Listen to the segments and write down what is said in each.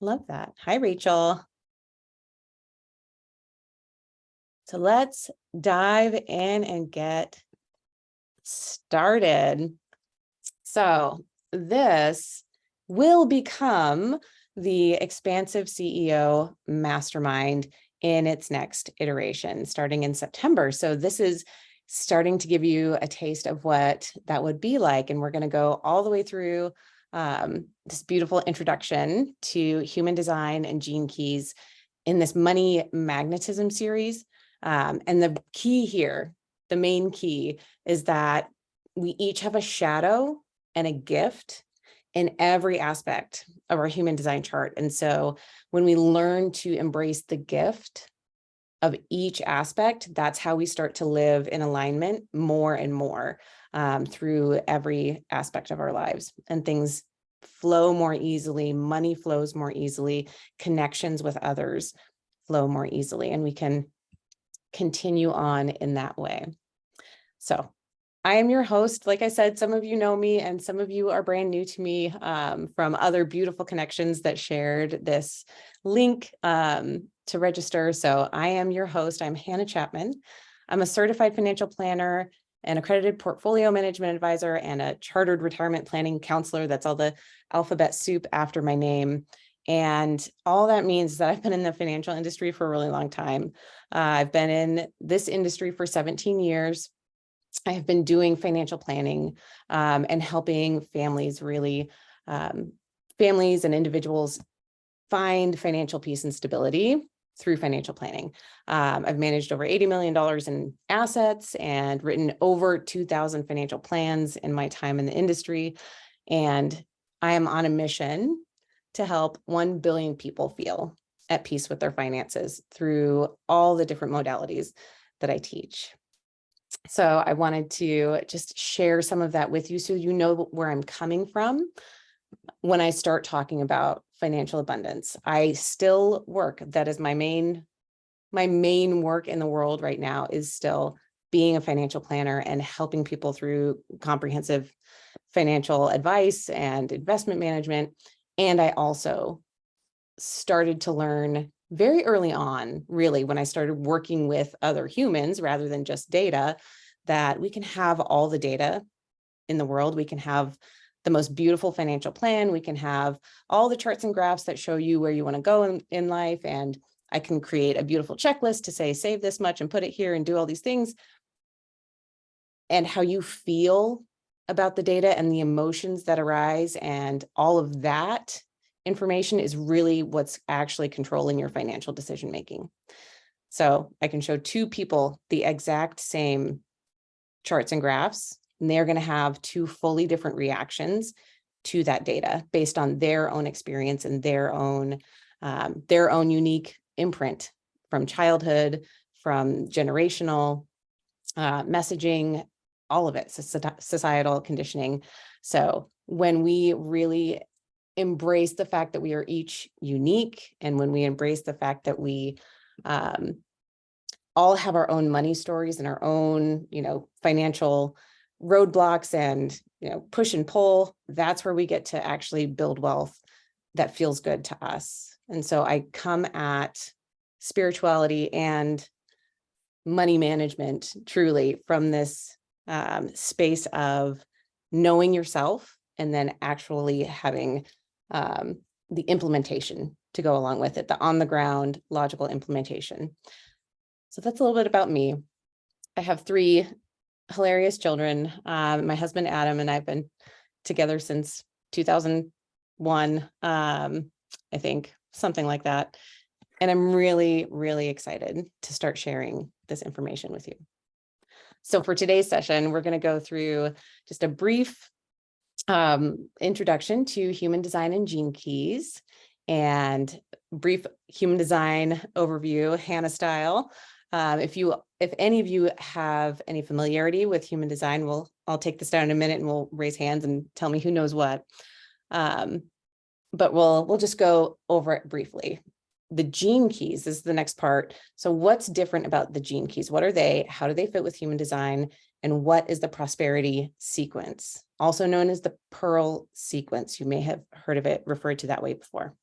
Love that. Hi, Rachel. So let's dive in and get started. So this will become the Expansive CEO Mastermind in its next iteration starting in September. So this is starting to give you a taste of what that would be like. And we're going to go all the way through this beautiful introduction to human design and gene keys in this money magnetism series. And the key here, the main key, is that we each have a shadow and a gift in every aspect of our human design chart. And so when we learn to embrace the gift of each aspect, that's how we start to live in alignment more and more through every aspect of our lives. And things flow more easily, money flows more easily, connections with others flow more easily, and we can continue on in that way. So I am your host. Like I said, some of you know me and some of you are brand new to me from other beautiful connections that shared this link to register. So I am your host. I'm Hannah Chapman. I'm a certified financial planner, an accredited portfolio management advisor, and a chartered retirement planning counselor. That's all the alphabet soup after my name. And all that means is that I've been in the financial industry for a really long time. I've been in this industry for 17 years. I have been doing financial planning and helping families families and individuals find financial peace and stability through financial planning. I've managed over $80 million in assets and written over 2,000 financial plans in my time in the industry. And I am on a mission to help 1 billion people feel at peace with their finances through all the different modalities that I teach. So I wanted to just share some of that with you so you know where I'm coming from when I start talking about financial abundance. I still work. That is my main work in the world right now is still being a financial planner and helping people through comprehensive financial advice and investment management. And I also started to learn very early on, really, when I started working with other humans rather than just data, that we can have all the data in the world. We can have the most beautiful financial plan. We can have all the charts and graphs that show you where you want to go in life. And I can create a beautiful checklist to say, save this much and put it here and do all these things. And how you feel about the data and the emotions that arise and all of that information is really what's actually controlling your financial decision making. So I can show two people the exact same charts and graphs, and they're going to have two fully different reactions to that data based on their own experience and their own unique imprint from childhood, from generational messaging, all of it, societal conditioning. So when we really embrace the fact that we are each unique, and when we embrace the fact that we all have our own money stories and our own, financial roadblocks and, push and pull, that's where we get to actually build wealth that feels good to us. And so I come at spirituality and money management truly from this space of knowing yourself and then actually having the implementation to go along with it, the on the ground logical implementation. So that's a little bit about me. I have 3 hilarious children. My husband, Adam, and I've been together since 2001, I think, something like that. And I'm really, really excited to start sharing this information with you. So for today's session, we're going to go through just a brief introduction to human design and gene keys and brief human design overview, Hannah style. If any of you have any familiarity with human design, I'll take this down in a minute and we'll raise hands and tell me who knows what. But we'll just go over it briefly. The gene keys is the next part. So what's different about the gene keys? What are they? How do they fit with human design? And what is the prosperity sequence? Also known as the Pearl sequence. You may have heard of it referred to that way before.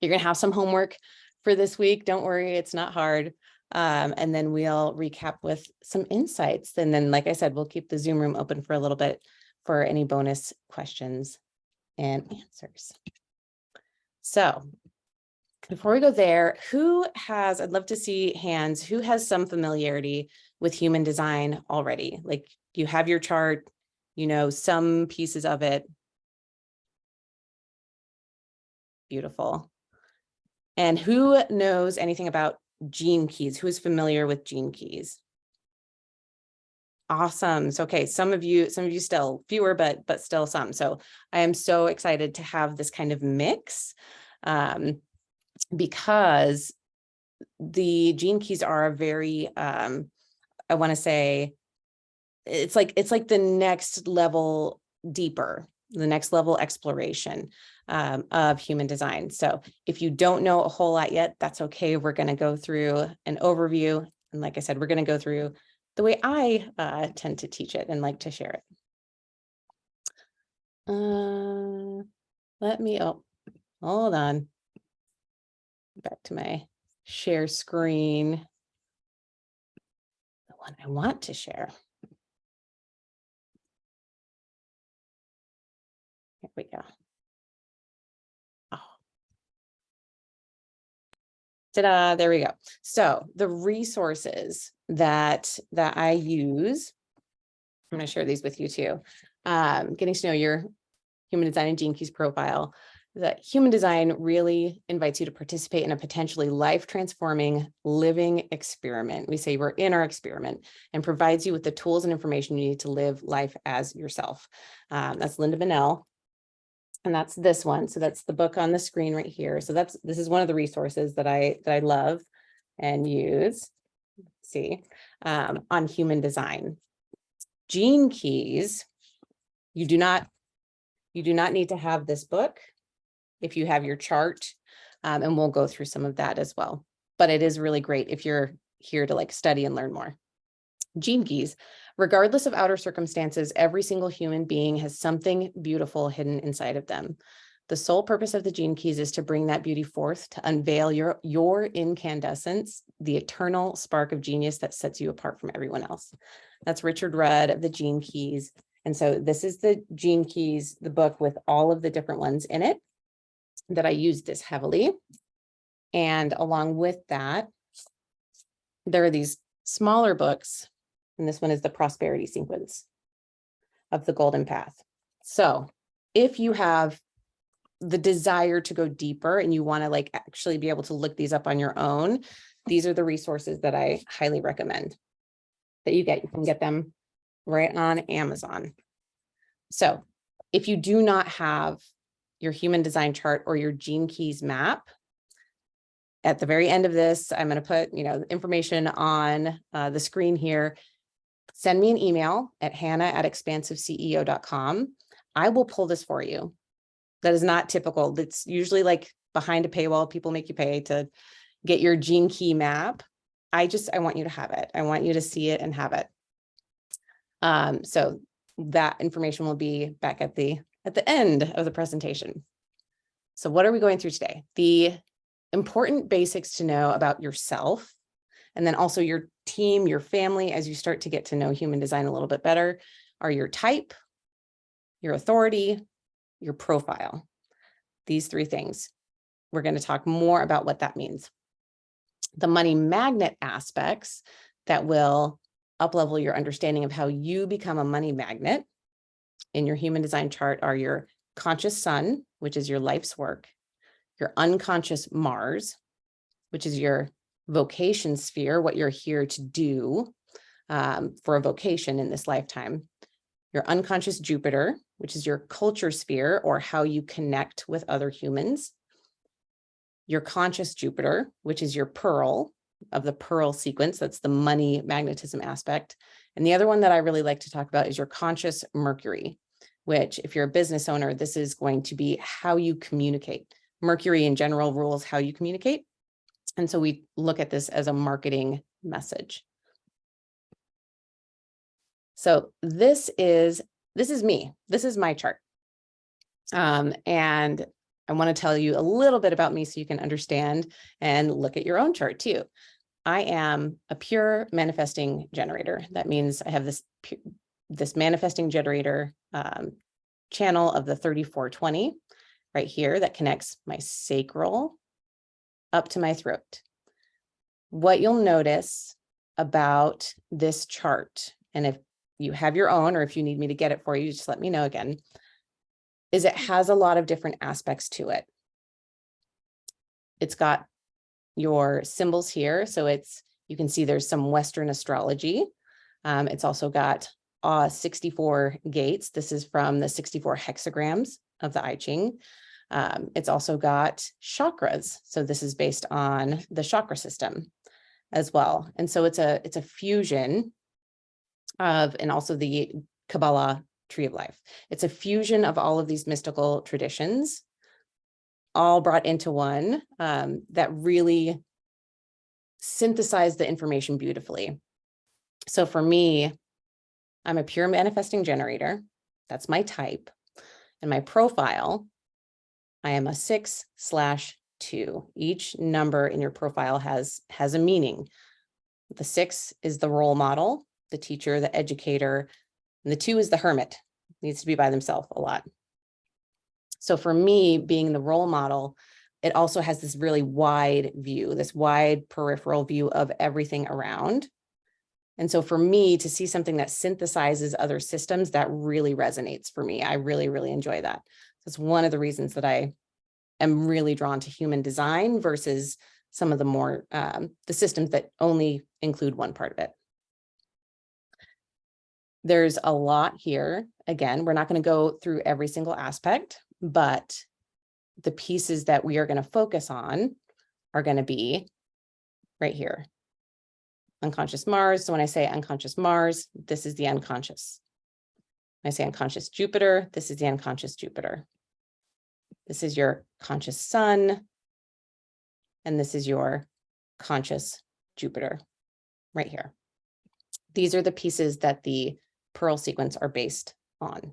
You're going to have some homework for this week. Don't worry, it's not hard. And then we'll recap with some insights. And then, like I said, we'll keep the Zoom room open for a little bit for any bonus questions and answers. So before we go there, I'd love to see hands, who has some familiarity with human design already? Like, you have your chart, you know, some pieces of it. Beautiful. And who knows anything about gene keys? Who is familiar with gene keys? Awesome. So, okay, some of you still, fewer, but still some. So I am so excited to have this kind of mix, because the gene keys are a very, I want to say, it's like the next level deeper, the next level exploration of human design. So if you don't know a whole lot yet, that's okay. We're going to go through an overview. And like I said, we're going to go through the way I tend to teach it and like to share it. Hold on. Back to my share screen. The one I want to share. Here we go. Oh. Ta-da, there we go. So the resources that I use, I'm going to share these with you too. Getting to know your human design and gene keys profile. That human design really invites you to participate in a potentially life-transforming living experiment. We say we're in our experiment, and provides you with the tools and information you need to live life as yourself. That's Linda Bonnell. And that's this one. So that's the book on the screen right here. So this is one of the resources that I love and use. Let's see, on human design. Gene keys, you do not need to have this book if you have your chart, and we'll go through some of that as well. But it is really great if you're here to like study and learn more. Gene keys, regardless of outer circumstances, every single human being has something beautiful hidden inside of them. The sole purpose of the gene keys is to bring that beauty forth, to unveil your incandescence, the eternal spark of genius that sets you apart from everyone else. That's Richard Rudd of the Gene Keys. And so this is the Gene Keys, the book with all of the different ones in it that I use this heavily. And along with that, there are these smaller books. And this one is the Prosperity Sequence of the Golden Path. So if you have the desire to go deeper and you want to like actually be able to look these up on your own, these are the resources that I highly recommend that you get. You can get them right on Amazon. So if you do not have your human design chart or your gene keys map, at the very end of this, I'm going to put, information on the screen here. Send me an email at hannah@expansiveceo.com. I will pull this for you. That is not typical. That's usually like behind a paywall. People make you pay to get your gene key map. I want you to have it. I want you to see it and have it. So that information will be back at the end of the presentation. So what are we going through today? The important basics to know about yourself, and then also your team, your family, as you start to get to know human design a little bit better, are your type, your authority, your profile. These three things. We're going to talk more about what that means. The money magnet aspects that will up-level your understanding of how you become a money magnet in your human design chart are your conscious sun, which is your life's work, your unconscious Mars, which is your vocation sphere, what you're here to do for a vocation in this lifetime, your unconscious Jupiter, which is your culture sphere or how you connect with other humans, your conscious Jupiter, which is your pearl of the pearl sequence. That's the money magnetism aspect. And the other one that I really like to talk about is your conscious Mercury, which if you're a business owner, this is going to be how you communicate. Mercury in general rules how you communicate. And so we look at this as a marketing message. So this is me. This is my chart. And I want to tell you a little bit about me so you can understand and look at your own chart too. I am a pure manifesting generator. That means I have this manifesting generator channel of the 3420 right here that connects my sacral up to my throat. What you'll notice about this chart, and if you have your own, or if you need me to get it for you, just let me know again, is it has a lot of different aspects to it. It's got your symbols here. So you can see there's some Western astrology. It's also got 64 gates. This is from the 64 hexagrams of the I Ching. It's also got chakras. So this is based on the chakra system as well. And so it's a fusion of, and also the Kabbalah tree of life. It's a fusion of all of these mystical traditions, all brought into one, that really synthesize the information beautifully. So for me, I'm a pure manifesting generator. That's my type. And my profile, I am a 6/2. Each number in your profile has a meaning. The 6 is the role model, the teacher, the educator, and the 2 is the hermit. Needs to be by themselves a lot. So for me, being the role model, it also has this really wide view, this wide peripheral view of everything around. And so for me to see something that synthesizes other systems, that really resonates for me. I really, really enjoy that. That's one of the reasons that I am really drawn to human design versus some of the more, the systems that only include one part of it. There's a lot here. Again, we're not going to go through every single aspect, but the pieces that we are going to focus on are going to be right here. Unconscious Mars. So when I say unconscious Mars, this is the unconscious. When I say unconscious Jupiter, this is the unconscious Jupiter. This is your conscious Sun. And this is your conscious Jupiter right here. These are the pieces that the Pearl sequence are based on.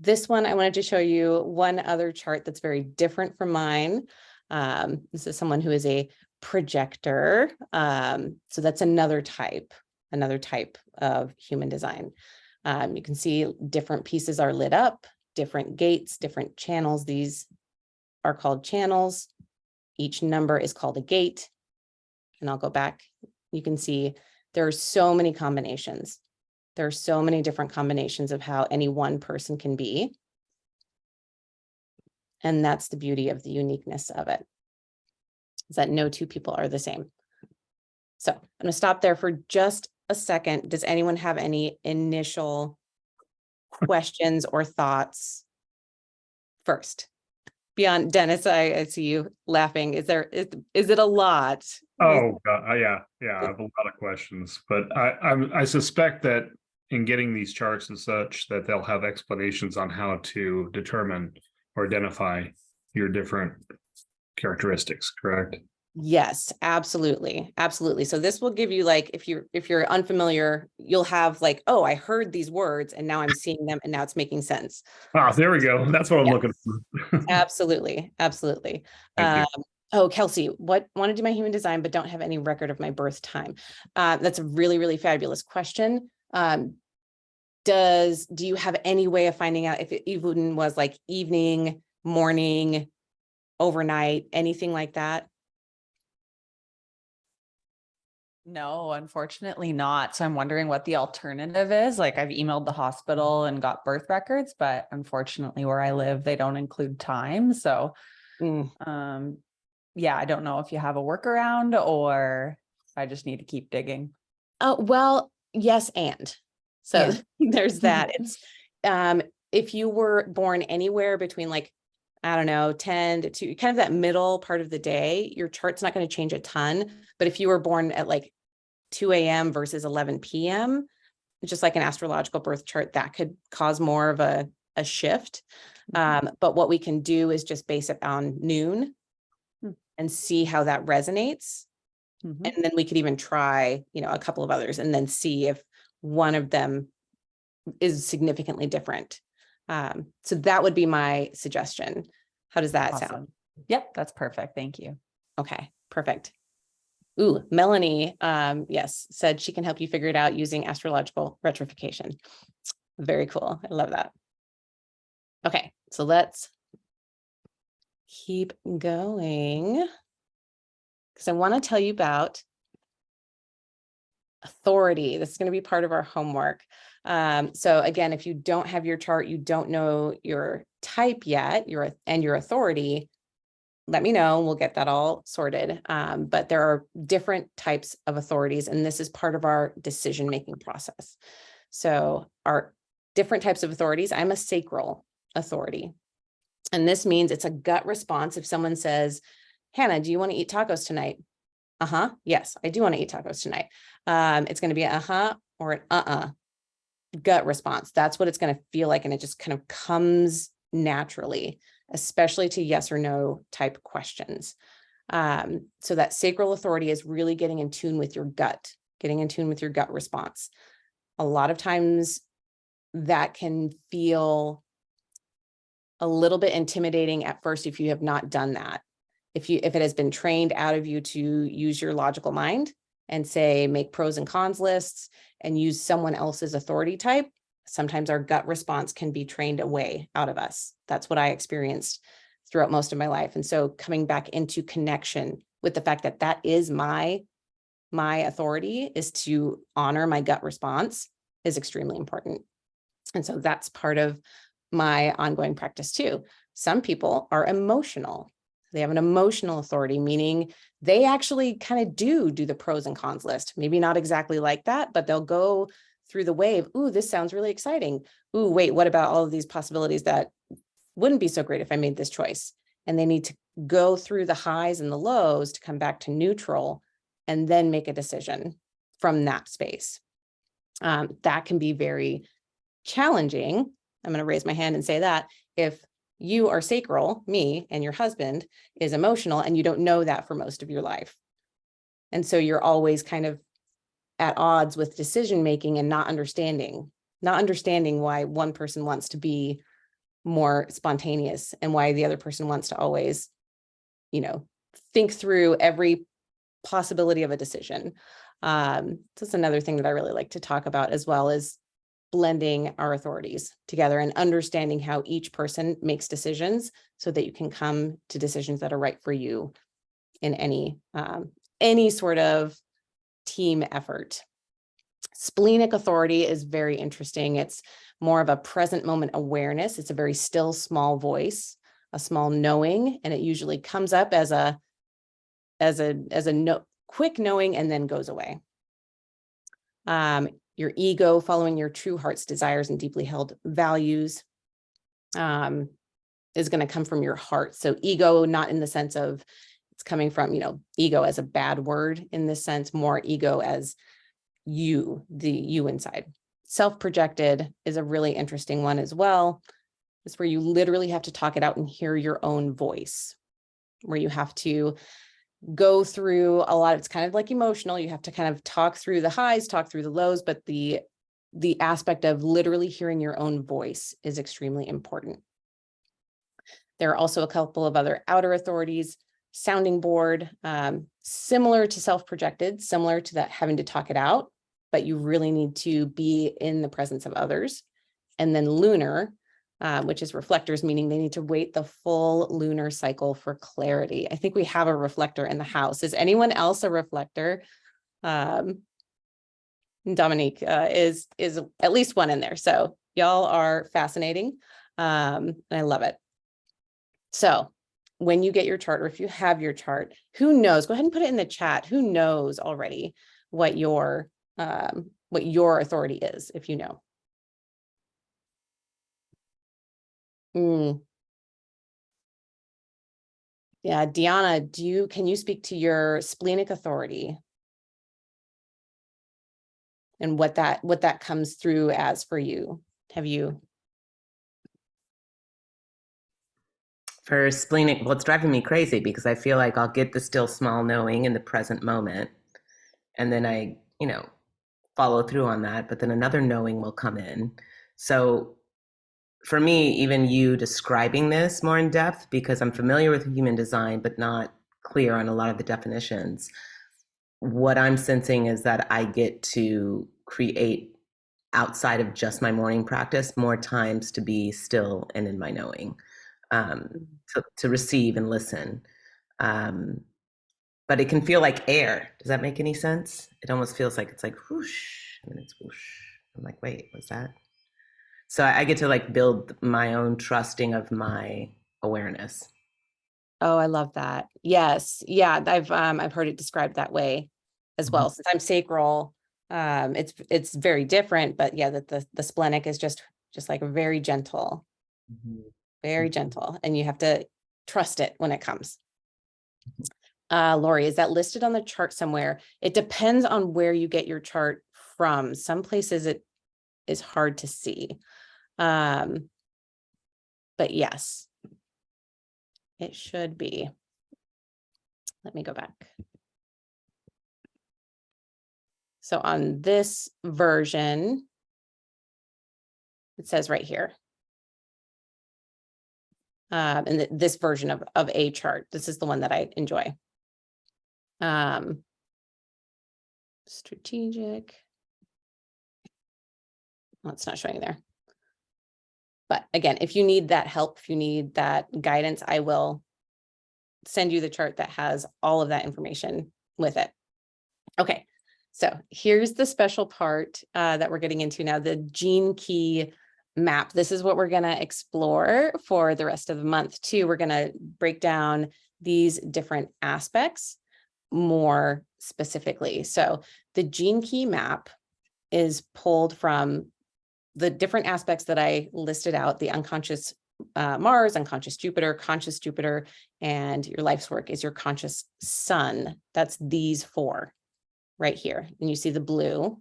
This one, I wanted to show you one other chart that's very different from mine. This is someone who is a projector. So that's another type of human design. You can see different pieces are lit up, different gates, different channels. These are called channels. Each number is called a gate. And I'll go back. You can see there are so many combinations. There are so many different combinations of how any one person can be. And that's the beauty of the uniqueness of it, is that no two people are the same. So I'm going to stop there for just a second. Does anyone have any initial questions or thoughts first? Beyond Dennis, I see you laughing. Is it a lot? Oh, God, yeah. I have a lot of questions, but I suspect that in getting these charts and such, that they'll have explanations on how to determine or identify your different characteristics, correct? Yes, absolutely. Absolutely. So this will give you, like, if you're unfamiliar, you'll have like, oh, I heard these words and now I'm seeing them and now it's making sense. Ah, there we go. That's what I'm looking for. Absolutely. Absolutely. Thank you. Oh, Kelsey, want to do my human design, but don't have any record of my birth time. That's a really, really fabulous question. Do you have any way of finding out if it even was like evening, morning, overnight, anything like that? No, unfortunately not. So I'm wondering what the alternative is. Like, I've emailed the hospital and got birth records, but unfortunately where I live, they don't include time. So, yeah, I don't know if you have a workaround or I just need to keep digging. Oh, well, yes. And so there's that. It's, if you were born anywhere between, like, I don't know, 10 to 2, kind of that middle part of the day, your chart's not going to change a ton. But if you were born at like 2 a.m. versus 11 p.m., just like an astrological birth chart, that could cause more of a shift. But what we can do is just base it on noon and see how that resonates. And then we could even try, a couple of others and then see if one of them is significantly different. So that would be my suggestion. How does that sound? Awesome. Yep, that's perfect. Thank you. Okay, perfect. Ooh, Melanie, yes, said she can help you figure it out using astrological retrification. Very cool. I love that. Okay, so let's keep going because I want to tell you about authority. This is going to be part of our homework. So again, if you don't have your chart, you don't know your type yet, your authority, let me know. We'll get that all sorted. But there are different types of authorities, and this is part of our decision-making process. So our different types of authorities, I'm a sacral authority. And this means it's a gut response. If someone says, Hannah, do you want to eat tacos tonight? Uh-huh. Yes, I do want to eat tacos tonight. It's going to be an uh-huh or an gut response. That's what it's going to feel like. And it just kind of comes naturally, especially to yes or no type questions. So that sacral authority is really getting in tune with your gut, getting in tune with your gut response. A lot of times that can feel a little bit intimidating at first if you have not done that. If it has been trained out of you to use your logical mind and say, make pros and cons lists and use someone else's authority type, sometimes our gut response can be trained away out of us. That's what I experienced throughout most of my life. And so coming back into connection with the fact that that is my authority, is to honor my gut response, is extremely important. And so that's part of my ongoing practice too. Some people are emotional. They have an emotional authority, meaning they actually kind of do the pros and cons list. Maybe not exactly like that, but they'll go through the wave. Ooh, this sounds really exciting. Ooh, wait, what about all of these possibilities that wouldn't be so great if I made this choice? And they need to go through the highs and the lows to come back to neutral and then make a decision from that space. That can be very challenging. I'm going to raise my hand and say that if you are sacral, me, and your husband is emotional, and you don't know that for most of your life. And so you're always kind of at odds with decision making and not understanding why one person wants to be more spontaneous and why the other person wants to always, think through every possibility of a decision. That's another thing that I really like to talk about, as well as blending our authorities together and understanding how each person makes decisions so that you can come to decisions that are right for you in any sort of team effort. Splenic authority is very interesting. It's more of a present moment awareness. It's a very still, small voice, a small knowing, and it usually comes up as a quick knowing and then goes away. Your ego, following your true heart's desires and deeply held values, is going to come from your heart. So ego, not in the sense of it's coming from, ego as a bad word in this sense, more ego as you, the you inside. Self-projected is a really interesting one as well. It's where you literally have to talk it out and hear your own voice, where you have to go through a lot. It's kind of like emotional. You have to kind of talk through the highs, talk through the lows, but the aspect of literally hearing your own voice is extremely important. There are also a couple of other outer authorities, sounding board, similar to self-projected, similar to that having to talk it out, but you really need to be in the presence of others. And then lunar, which is reflectors, meaning they need to wait the full lunar cycle for clarity. I think we have a reflector in the house. Is anyone else a reflector? Dominique is at least one in there. So y'all are fascinating. And I love it. So when you get your chart, or if you have your chart, who knows? Go ahead and put it in the chat. Who knows already what your authority is, if you know. Yeah, Deanna, can you speak to your splenic authority and what that comes through as for you? Have you? For splenic, well, it's driving me crazy because I feel like I'll get the still small knowing in the present moment, and then I, follow through on that, but then another knowing will come in. So for me, even you describing this more in depth, because I'm familiar with human design, but not clear on a lot of the definitions. What I'm sensing is that I get to create outside of just my morning practice more times to be still and in my knowing, to receive and listen. But it can feel like air. Does that make any sense? It almost feels like it's like whoosh, and then it's whoosh. I'm like, wait, what's that? So I get to like build my own trusting of my awareness. Oh, I love that. Yes. Yeah. I've heard it described that way as well. Since I'm sacral, it's very different, but yeah, that the splenic is just like very gentle, very gentle, and you have to trust it when it comes. Lori, is that listed on the chart somewhere? It depends on where you get your chart from. Some places it is hard to see. But yes, it should be. Let me go back. So on this version, it says right here. And this version of a chart, this is the one that I enjoy. Strategic. Well, it's not showing there. But again, if you need that help, if you need that guidance, I will send you the chart that has all of that information with it. Okay, so here's the special part that we're getting into now, the gene key map. This is what we're going to explore for the rest of the month too. We're going to break down these different aspects more specifically. So the gene key map is pulled from the different aspects that I listed out, the unconscious Mars, unconscious Jupiter, and your life's work is your conscious sun. That's these four right here. And you see the blue.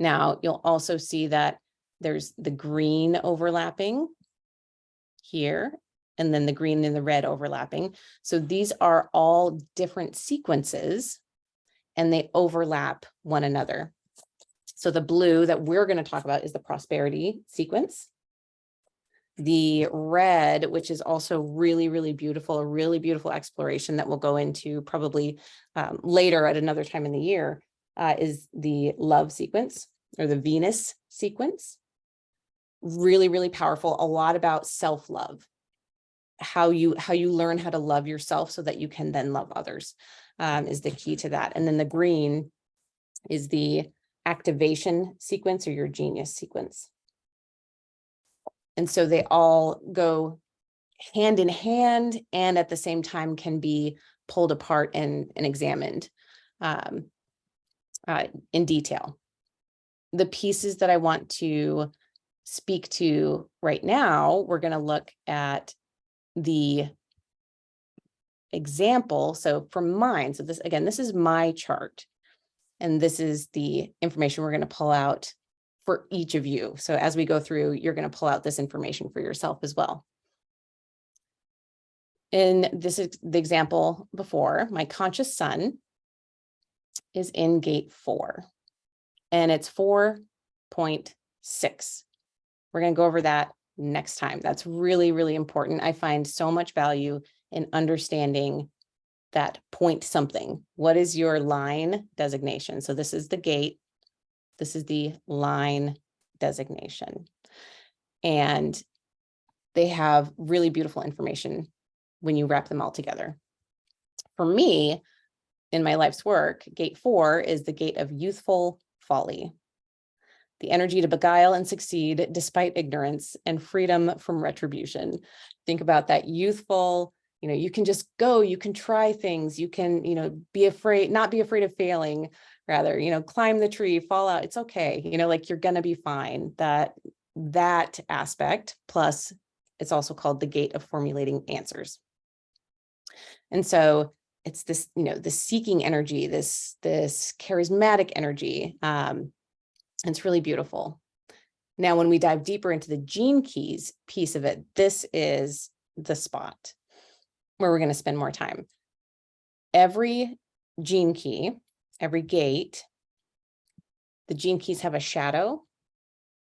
Now you'll also see that there's the green overlapping here, and then the green and the red overlapping. So these are all different sequences and they overlap one another. So the blue that we're going to talk about is the prosperity sequence. The red, which is also really, really beautiful, a really beautiful exploration that we'll go into probably later at another time in the year, is the love sequence or the Venus sequence. Really, really powerful. A lot about self-love, how you learn how to love yourself so that you can then love others, is the key to that. And then the green is the activation sequence or your genius sequence. And so they all go hand in hand and at the same time can be pulled apart and examined in detail. The pieces that I want to speak to right now, we're going to look at the example. So from mine, so this, again, this is my chart. And this is the information we're going to pull out for each of you. So as we go through, you're going to pull out this information for yourself as well. And this is the example before. My conscious sun is in gate 4, and it's 4.6. We're going to go over that next time. That's really, really important. I find so much value in understanding that point something. What is your line designation? So this is the gate. This is the line designation. And they have really beautiful information when you wrap them all together. For me, in my life's work, gate 4 is the gate of youthful folly. The energy to beguile and succeed despite ignorance and freedom from retribution. Think about that youthful, you can just go, you can try things, you can, not be afraid of failing, rather, climb the tree, fall out. It's okay. Like you're going to be fine. That aspect, plus it's also called the gate of formulating answers. And so it's this, the seeking energy, this charismatic energy. It's really beautiful. Now, when we dive deeper into the gene keys piece of it, this is the spot where we're going to spend more time. Every gene key, every gate, the gene keys have a shadow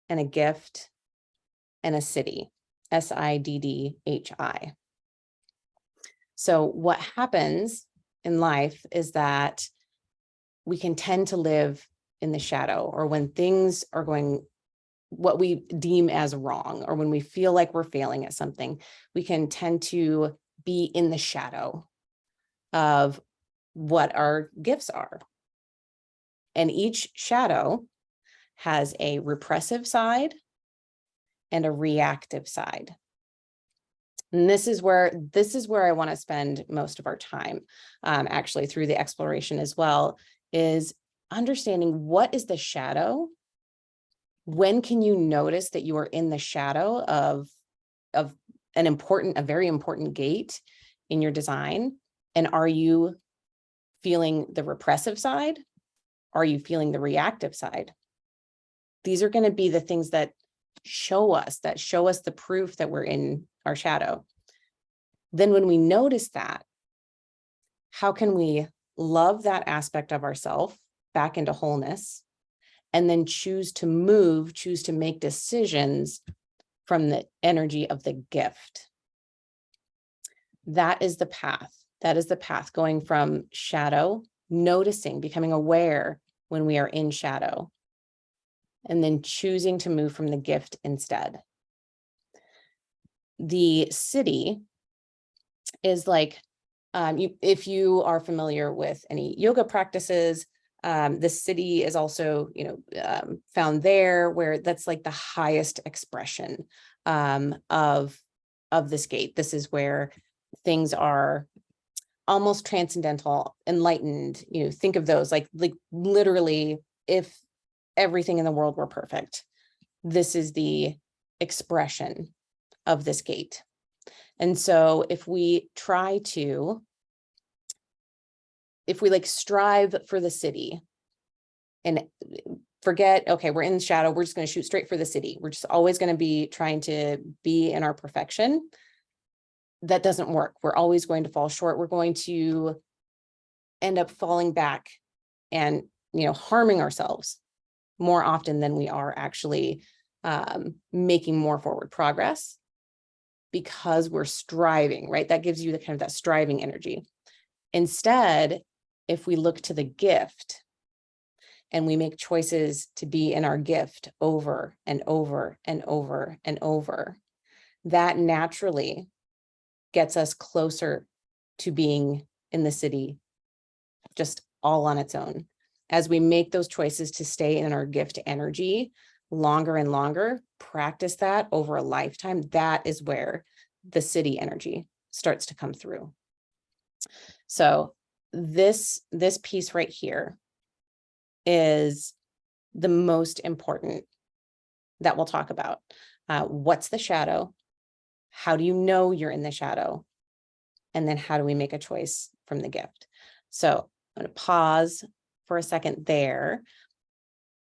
and a gift and a siddhi, SIDDHI. So what happens in life is that we can tend to live in the shadow, or when things are going what we deem as wrong, or when we feel like we're failing at something, we can tend to be in the shadow of what our gifts are. And each shadow has a repressive side and a reactive side. And this is where I want to spend most of our time, actually through the exploration as well, is understanding what is the shadow. When can you notice that you are in the shadow of a very important gate in your design? And are you feeling the repressive side? Are you feeling the reactive side? These are going to be the things that show us the proof that we're in our shadow. Then when we notice that, how can we love that aspect of ourselves back into wholeness, and then choose to make decisions from the energy of the gift? That is the path. That is the path, going from shadow, noticing, becoming aware when we are in shadow, and then choosing to move from the gift instead. The siddhi is like, if you are familiar with any yoga practices, the siddhi is also, found there, where that's like the highest expression of this gate. This is where things are almost transcendental, enlightened. Think of those like literally, if everything in the world were perfect, this is the expression of this gate. And so if we strive for the siddhi and forget, okay, we're in the shadow, we're just going to shoot straight for the siddhi, we're just always going to be trying to be in our perfection, that doesn't work. We're always going to fall short. We're going to end up falling back and, harming ourselves more often than we are actually making more forward progress, because we're striving, right? That gives you the kind of that striving energy. Instead, if we look to the gift and we make choices to be in our gift over and over and over and over, that naturally gets us closer to being in the siddhi, just all on its own. As we make those choices to stay in our gift energy longer and longer, practice that over a lifetime, that is where the siddhi energy starts to come through. So this piece right here is the most important that we'll talk about. What's the shadow? How do you know you're in the shadow? And then how do we make a choice from the gift? So I'm going to pause for a second there.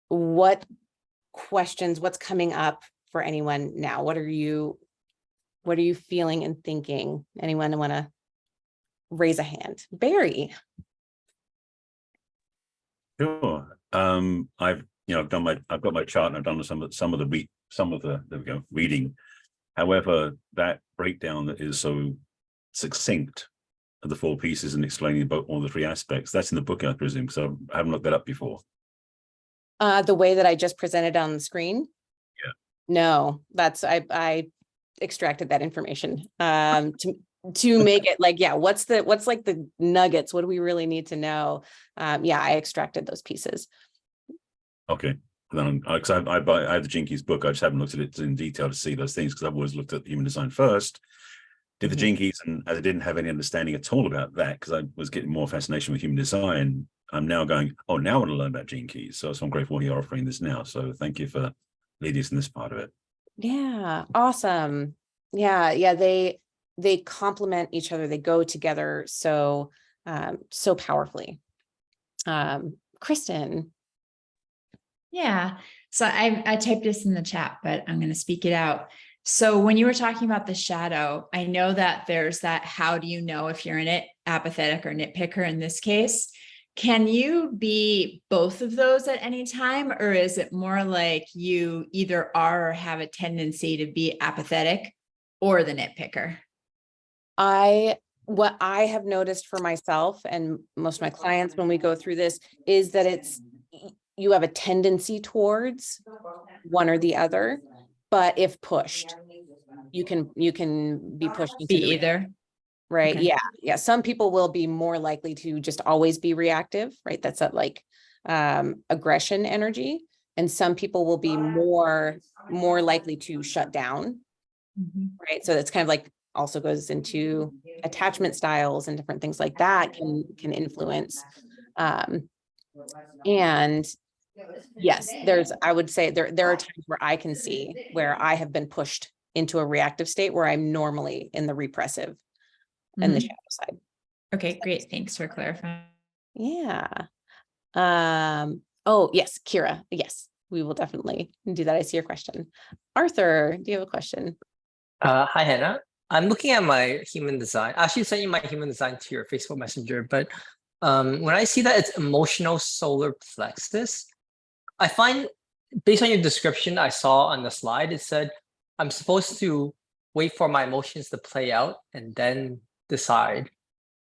What questions, what's coming up for anyone now? What are you feeling and thinking? Anyone want to raise a hand? Barry. Sure. I've got my chart and I've done some of the reading. However, that breakdown that is so succinct of the 4 pieces and explaining about all the 3 aspects, that's in the book, I presume, because I haven't looked that up before. The way that I just presented on the screen? Yeah. No, that's I extracted that information to make it like, yeah, what's like the nuggets? What do we really need to know? Yeah, I extracted those pieces. Okay. Then I have the Jinkies book. I just haven't looked at it in detail to see those things, because I've always looked at human design first, did the Jinkies, and as I didn't have any understanding at all about that, because I was getting more fascination with human design, I'm now going, oh, now I want to learn about Jinkies. So I'm grateful you're offering this now. So thank you for leading us in this part of it. Yeah, awesome. Yeah, they complement each other. They go together so powerfully. Kristen. Yeah. So I typed this in the chat, but I'm going to speak it out. So when you were talking about the shadow, I know that there's that, how do you know if you're in it, apathetic or nitpicker in this case, can you be both of those at any time? Or is it more like you either are or have a tendency to be apathetic or the nitpicker? What I have noticed for myself and most of my clients when we go through this is that you have a tendency towards one or the other, but if pushed, you can be pushed into Be the either. right. Okay. Yeah. Some people will be more likely to just always be reactive, right? That's that like aggression energy. And some people will be more likely to shut down, Mhm. right? So that's kind of like also goes into attachment styles and different things like that can influence. And yes, I would say there are times where I can see where I have been pushed into a reactive state where I'm normally in the repressive and the Mhm. shadow side. Okay, great. Thanks for clarifying. Yeah. Oh, yes, Kira. Yes, we will definitely do that. I see your question. Arthur, do you have a question? Hi, Hannah. I'm looking at my human design. I actually sent you my human design to your Facebook Messenger, but when I see that it's emotional solar plexus, I find based on your description I saw on the slide, it said I'm supposed to wait for my emotions to play out and then decide.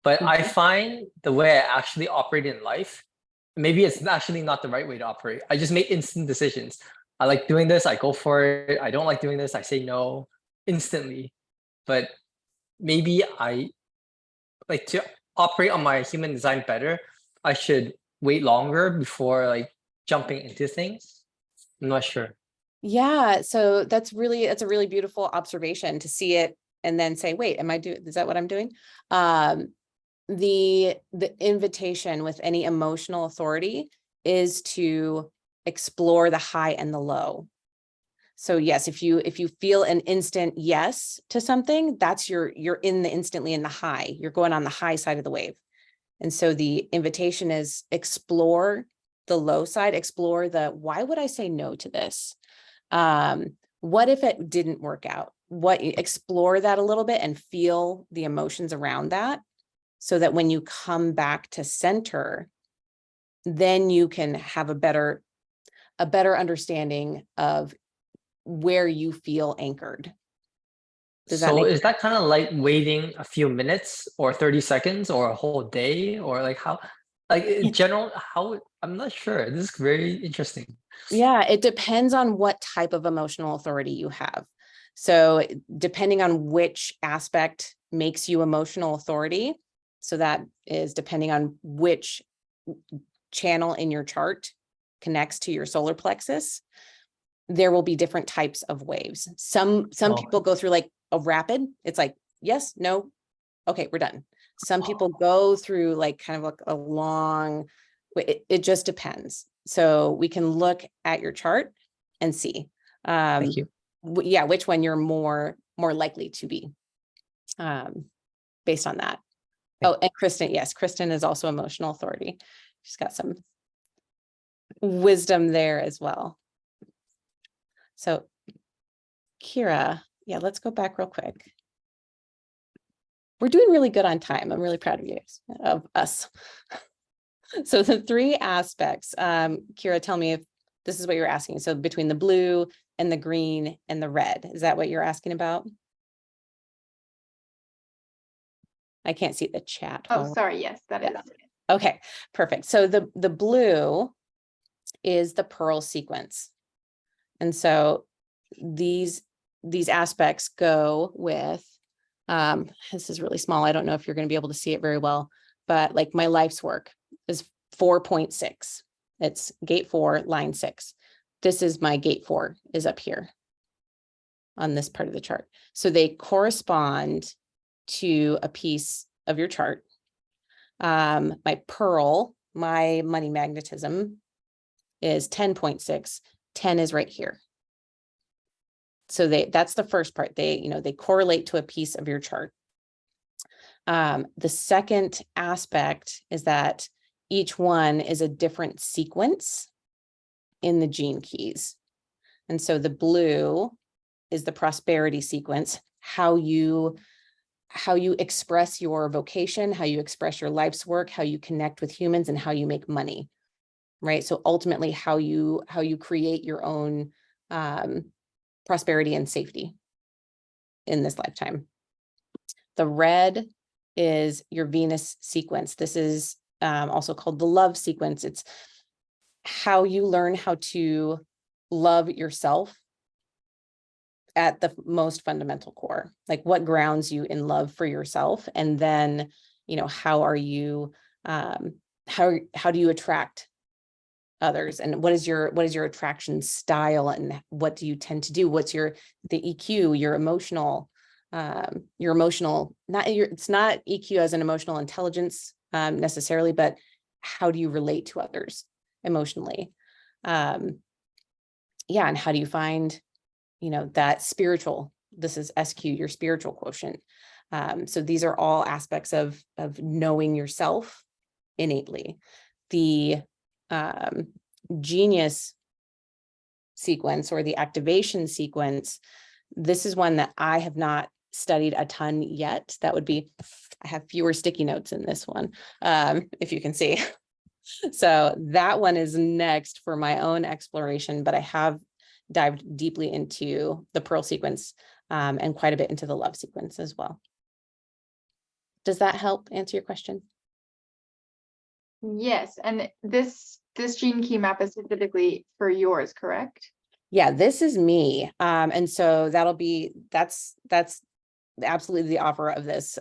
But I find the way I actually operate in life, maybe it's actually not the right way to operate. I just make instant decisions. I like doing this, I go for it. I don't like doing this, I say no instantly. But maybe I like to operate on my human design better. I should wait longer before like jumping into things. I'm not sure. Yeah, so that's a really beautiful observation to see it and then say, wait, is that what I'm doing? The invitation with any emotional authority is to explore the high and the low. So yes, if you feel an instant yes to something, that's you're instantly in the high. You're going on the high side of the wave. And so the invitation is explore the low side, explore why would I say no to this? What if it didn't work out? Explore that a little bit and feel the emotions around that so that when you come back to center, then you can have a better understanding of where you feel anchored. Does that So make is that kind of like waiting a few minutes or 30 seconds or a whole day or like how like in general how I'm not sure. This is very interesting. Yeah, it depends on what type of emotional authority you have. So depending on which aspect makes you emotional authority, so that is depending on which channel in your chart connects to your solar plexus, there will be different types of waves. Some people go through like a rapid, it's like, yes, no, okay, we're done. Some people go through like kind of like a long, it just depends. So we can look at your chart and see, Thank you. yeah, which one you're more likely to be based on that. Oh, and Kristen, yes, Kristen is also emotional authority. She's got some wisdom there as well. So Kira, yeah, let's go back real quick. We're doing really good on time. I'm really proud of you, of us. So the three aspects, Kira, tell me if this is what you're asking. So between the blue and the green and the red, is that what you're asking about? I can't see the chat. Oh, sorry. Yes, that is. Okay, perfect. So the blue is the pearl sequence. And so these aspects go with, this is really small. I don't know if you're going to be able to see it very well, but like my life's work is 4.6. It's gate 4, line 6. This is my gate 4 is up here on this part of the chart. So they correspond to a piece of your chart. My pearl, my money magnetism is 10.6. 10 is right here. So that's the first part. They correlate to a piece of your chart. The second aspect is that each one is a different sequence in the gene keys. And so the blue is the prosperity sequence, how you how you express your vocation, how you express your life's work, how you connect with humans, and how you make money, right? So ultimately how you create your own prosperity and safety in this lifetime. The red is your Venus sequence. This is also called the love sequence. It's how you learn how to love yourself at the most fundamental core, like what grounds you in love for yourself. And then, you know, how are you, how do you attract others, and what is your attraction style, and what do you tend to do? What's the EQ, your emotional, it's not EQ as an emotional intelligence necessarily, but how do you relate to others emotionally? Yeah, and how do you find, you know, that spiritual, this is SQ, your spiritual quotient. So these are all aspects of knowing yourself innately. The genius sequence, or the activation sequence, this is one that I have not studied a ton yet. That would be, I have fewer sticky notes in this one, if you can see. So that one is next for my own exploration, but I have dived deeply into the pearl sequence and quite a bit into the love sequence as well. Does that help answer your question? Yes, and this gene key map is specifically for yours, correct? Yeah, this is me. And so that's absolutely the offer of this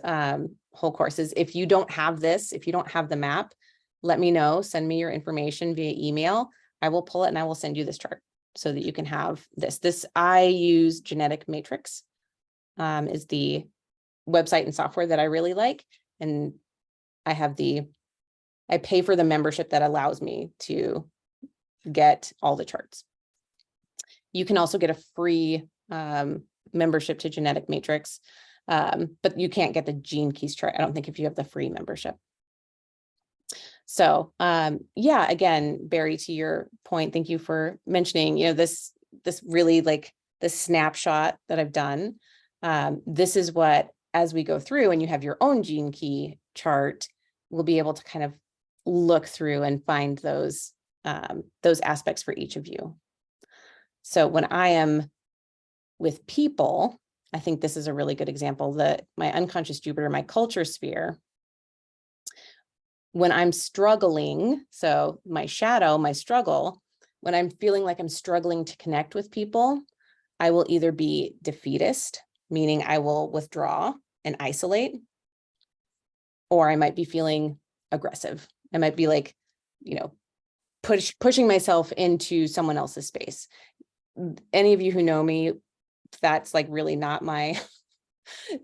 whole course is, if you don't have this, if you don't have the map, let me know, send me your information via email. I will pull it and I will send you this chart so that you can have this. I use Genetic Matrix, is the website and software that I really like. And I pay for the membership that allows me to get all the charts. You can also get a free membership to Genetic Matrix, but you can't get the Gene Keys chart, I don't think, if you have the free membership. So yeah, again, Barry, to your point, thank you for mentioning, you know, this really, like, the snapshot that I've done. This is what, as we go through and you have your own gene key chart, we'll be able to kind of look through and find those aspects for each of you. So when I am with people, I think this is a really good example, that my unconscious Jupiter, my culture sphere, when I'm struggling, so my shadow, my struggle, when I'm feeling like I'm struggling to connect with people, I will either be defeatist, meaning I will withdraw and isolate, or I might be feeling aggressive. I might be like, you know, pushing myself into someone else's space. Any of you who know me, that's like really not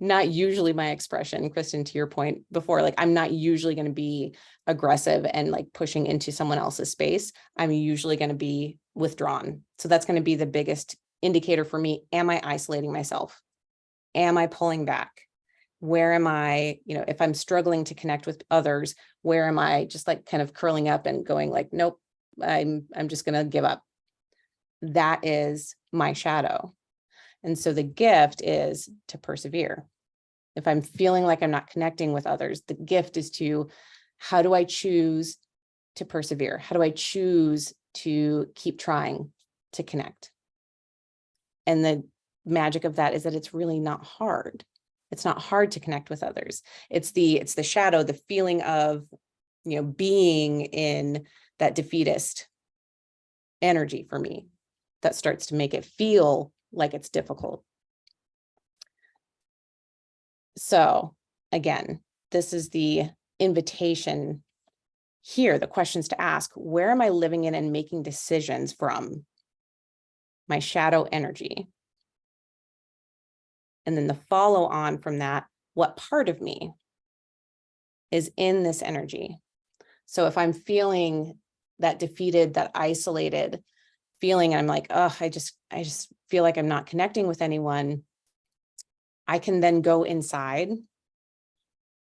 usually my expression. Kristen, to your point before, like, I'm not usually going to be aggressive and like pushing into someone else's space. I'm usually going to be withdrawn. So that's going to be the biggest indicator for me. Am I isolating myself? Am I pulling back? Where am I, you know, if I'm struggling to connect with others, where am I just like kind of curling up and going like, nope, I'm just going to give up. That is my shadow. And so the gift is to persevere. If I'm feeling like I'm not connecting with others, the gift is to, how do I choose to persevere? How do I choose to keep trying to connect? And the magic of that is that it's really not hard. It's not hard to connect with others. It's the shadow, the feeling of, you know, being in that defeatist energy for me that starts to make it feel like it's difficult. So again, this is the invitation here, the questions to ask: where am I living in and making decisions from? My shadow energy. And then the follow on from that, what part of me is in this energy? So if I'm feeling that defeated, that isolated feeling, I'm like, oh, I just feel like I'm not connecting with anyone, I can then go inside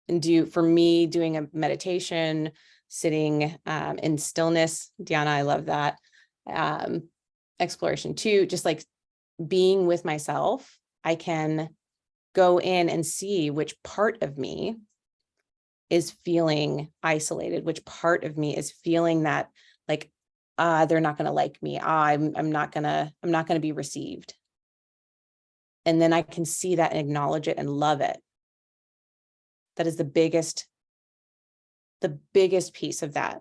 and doing a meditation, sitting in stillness. Deanna, I love that. Exploration 2, just like being with myself, I can go in and see which part of me is feeling isolated, which part of me is feeling that like, they're not going to like me. I'm not gonna be received. And then I can see that and acknowledge it and love it. That is the biggest piece of that,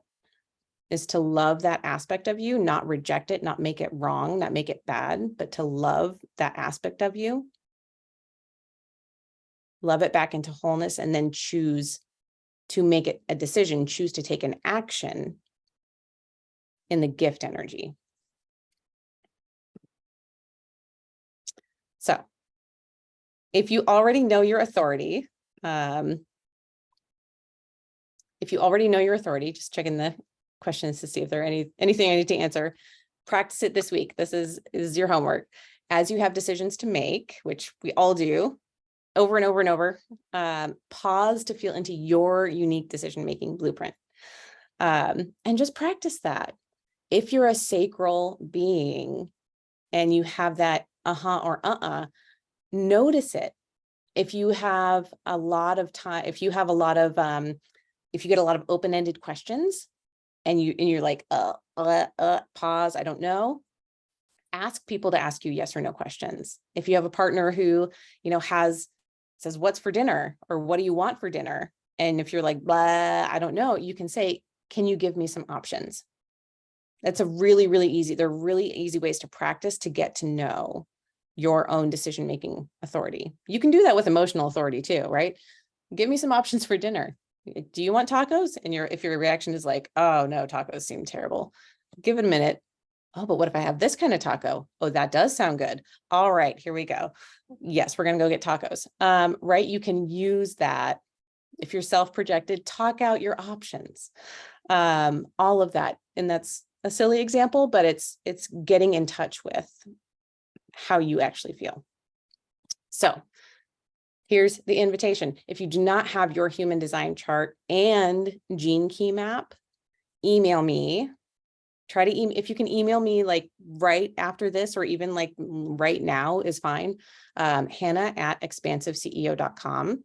is to love that aspect of you, not reject it, not make it wrong, not make it bad, but to love that aspect of you. Love it back into wholeness, and then choose to make it a decision, choose to take an action in the gift energy. So if you already know your authority, just checking the questions to see if there are anything I need to answer. Practice it this week. This is your homework. As you have decisions to make, which we all do, over and over and over, pause to feel into your unique decision-making blueprint. And just practice that. If you're a sacral being and you have that or notice it. If you have a lot of time, if you get a lot of open-ended questions and you're like, pause, I don't know. Ask people to ask you yes or no questions. If you have a partner who, says, what's for dinner, or what do you want for dinner? And if you're like, blah, I don't know, you can say, can you give me some options? That's a really, really easy, they're really easy ways to practice to get to know your own decision-making authority. You can do that with emotional authority too, right? Give me some options for dinner. Do you want tacos? And if your reaction is like, oh no, tacos seem terrible, give it a minute. Oh, but what if I have this kind of taco? Oh, that does sound good. All right, here we go. Yes, we're going to go get tacos. Right? You can use that. If you're self-projected, talk out your options. All of that. And that's a silly example, but it's getting in touch with how you actually feel. So here's the invitation. If you do not have your human design chart and gene key map, email me. If you can email me like right after this, or even like right now is fine. Hannah@expansiveceo.com.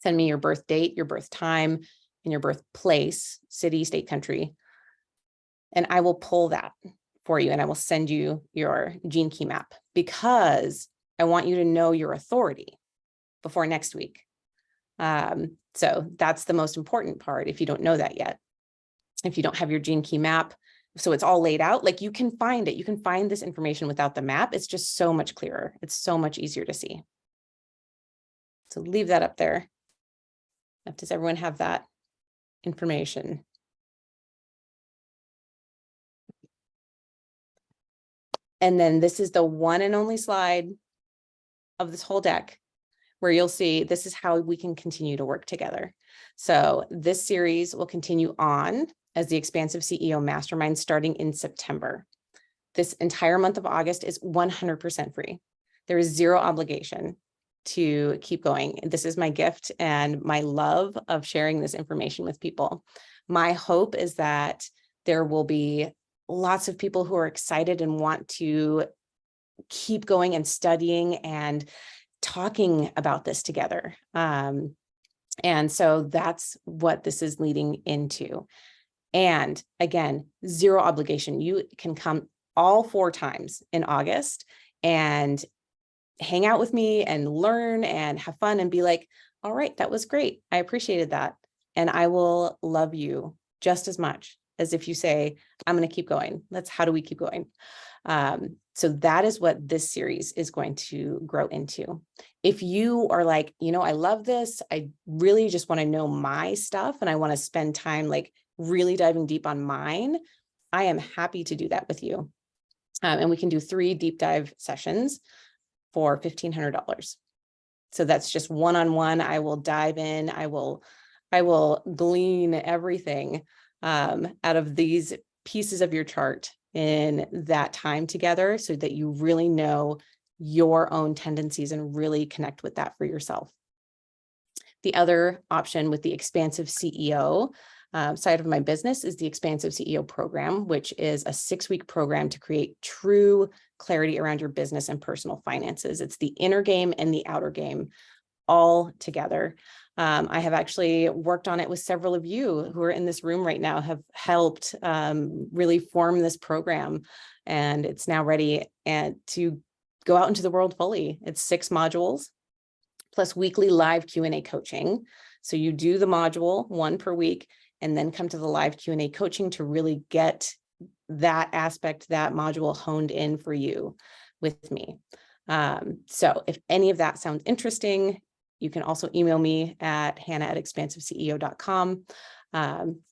Send me your birth date, your birth time, and your birthplace, city, state, country. And I will pull that for you, and I will send you your gene key map, because I want you to know your authority before next week. So that's the most important part. If you don't know that yet, if you don't have your gene key map, so it's all laid out, like you can find it. You can find this information without the map. It's just so much clearer. It's so much easier to see. So leave that up there. Does everyone have that information? And then this is the one and only slide of this whole deck where you'll see this is how we can continue to work together. So this series will continue on as the Expansive CEO Mastermind starting in September. This entire month of August is 100% free. There is zero obligation to keep going. This is my gift and my love of sharing this information with people. My hope is that there will be lots of people who are excited and want to keep going and studying and talking about this together. And so that's what this is leading into. And again, zero obligation. You can come all 4 times in August and hang out with me and learn and have fun and be like, all right, that was great. I appreciated that. And I will love you just as much as if you say, I'm going to keep going. How do we keep going? So that is what this series is going to grow into. If you are like, I love this, I really just want to know my stuff and I want to spend time like really diving deep on mine, I am happy to do that with you. And we can do 3 deep dive sessions for $1,500. So that's just one-on-one. I will dive in. I will glean everything out of these pieces of your chart in that time together so that you really know your own tendencies and really connect with that for yourself. The other option with the Expansive CEO side of my business is the Expansive CEO program, which is a 6-week program to create true clarity around your business and personal finances. It's the inner game and the outer game all together. I have actually worked on it with several of you who are in this room right now, have helped really form this program, and it's now ready and to go out into the world fully. It's 6 modules plus weekly live Q&A coaching. So you do the module 1 per week and then come to the live Q&A coaching to really get that aspect, that module honed in for you with me. So if any of that sounds interesting, you can also email me at hannah@expansiveceo.com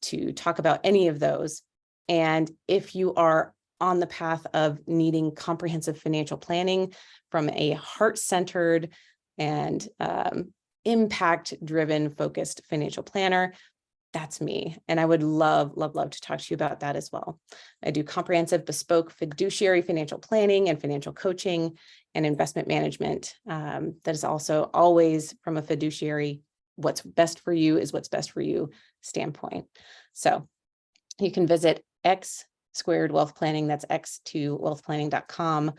to talk about any of those. And if you are on the path of needing comprehensive financial planning from a heart-centered and impact-driven focused financial planner, that's me. And I would love to talk to you about that as well. I do comprehensive bespoke fiduciary financial planning and financial coaching and investment management. That is also always from a fiduciary, what's best for you is what's best for you standpoint. So you can visit X Squared Wealth Planning, that's x2wealthplanning.com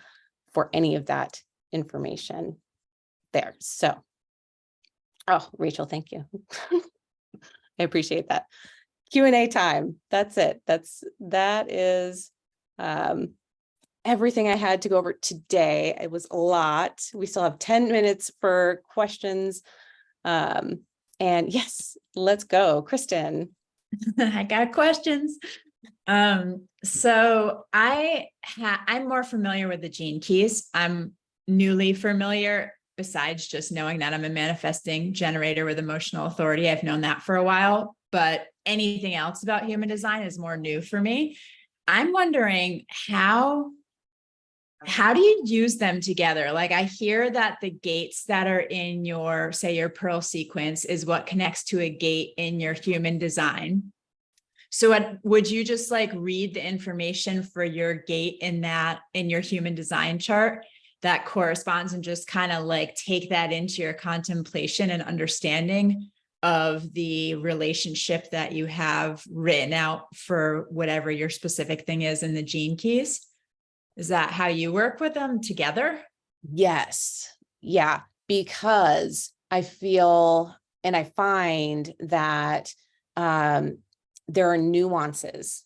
for any of that information there. So, oh, Rachel, thank you. I appreciate that. Q&A time. That's it. That is everything I had to go over today. It was a lot. We still have 10 minutes for questions. And yes, let's go. Kristen. I got questions. So I'm more familiar with the gene keys. I'm newly familiar, besides just knowing that I'm a manifesting generator with emotional authority. I've known that for a while, but anything else about human design is more new for me. I'm wondering how do you use them together? Like, I hear that the gates that are in your, say, your pearl sequence is what connects to a gate in your human design. So would you just like read the information for your gate in your human design chart that corresponds, and just kind of like take that into your contemplation and understanding of the relationship that you have written out for whatever your specific thing is in the gene keys? Is that how you work with them together? Yes. Yeah. Because I feel and I find that there are nuances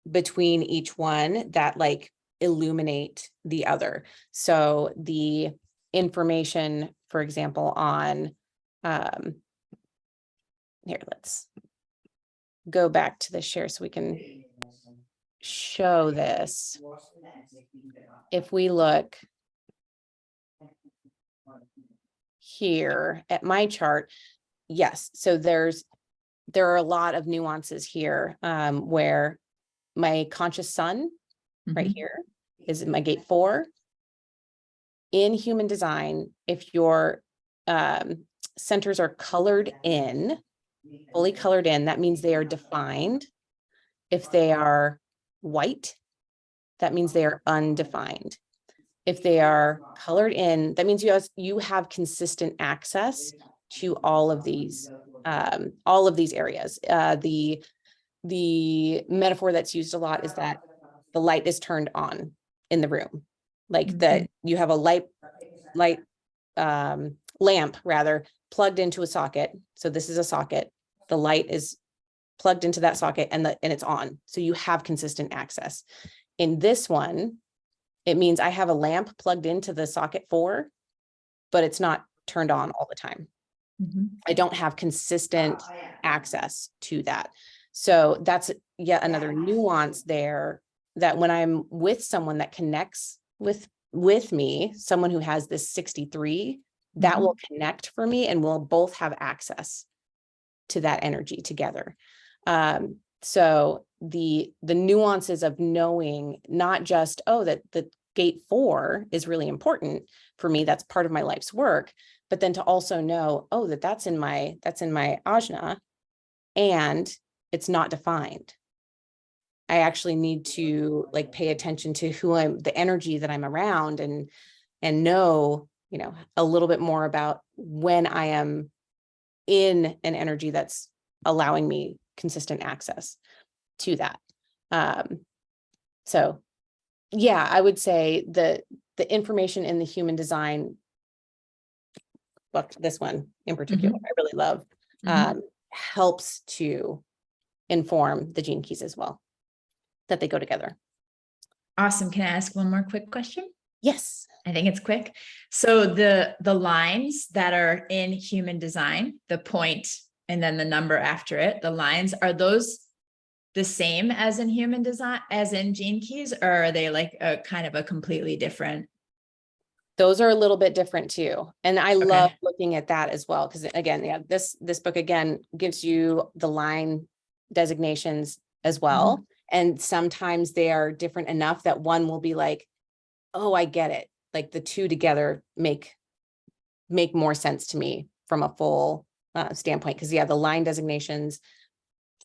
between each one that like illuminate the other. So the information, for example, on here, let's go back to the share so we can show this. If we look here at my chart, yes, so there are a lot of nuances here where my conscious sun right here is my gate 4. In human design, if your centers are colored in, fully colored in, that means they are defined. If they are white, that means they are undefined. If they are colored in, that means you have consistent access to all of these areas. The metaphor that's used a lot is that the light is turned on in the room, like that you have a lamp rather plugged into a socket. So this is a socket. The light is plugged into that socket and it's on. So you have consistent access. In this one, it means I have a lamp plugged into the socket 4, but it's not turned on all the time. I don't have consistent access to that. So that's yet another nuance there, that when I'm with someone that connects with me, someone who has this 63, that will connect for me and we'll both have access to that energy together. So the nuances of knowing not just, oh, that the gate 4 is really important for me, that's part of my life's work, but then to also know, oh, that's in my ajna and it's not defined. I actually need to like pay attention to the energy that I'm around and know, a little bit more about when I am in an energy that's allowing me consistent access to that. So yeah, I would say the information in the human design book, this one in particular, I really love, helps to inform the gene keys as well, that they go together. Awesome. Can I ask one more quick question? Yes. I think it's quick. So the lines that are in human design, the point and then the number after it, the lines, are those the same as in human design, as in gene keys, or are they like a kind of a completely different? Those are a little bit different too. And I love looking at that as well. Because again, yeah, this book again gives you the line designations as well. And sometimes they are different enough that one will be like, oh, I get it. Like the two together make more sense to me from a full standpoint. Because yeah, the line designations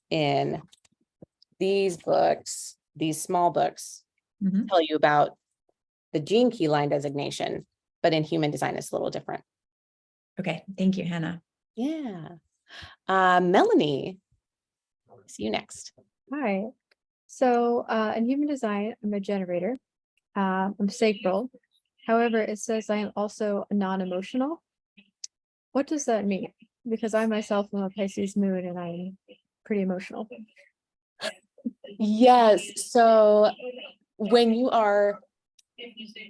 in these books, these small books, tell you about the gene key line designation, but in human design, it's a little different. Okay. Thank you, Hannah. Yeah. Melanie, see you next. Hi. So in human design, I'm a generator. I'm sacral. However, it says I am also non-emotional. What does that mean? Because I myself am a Pisces moon and I'm pretty emotional. Yes. So when you are,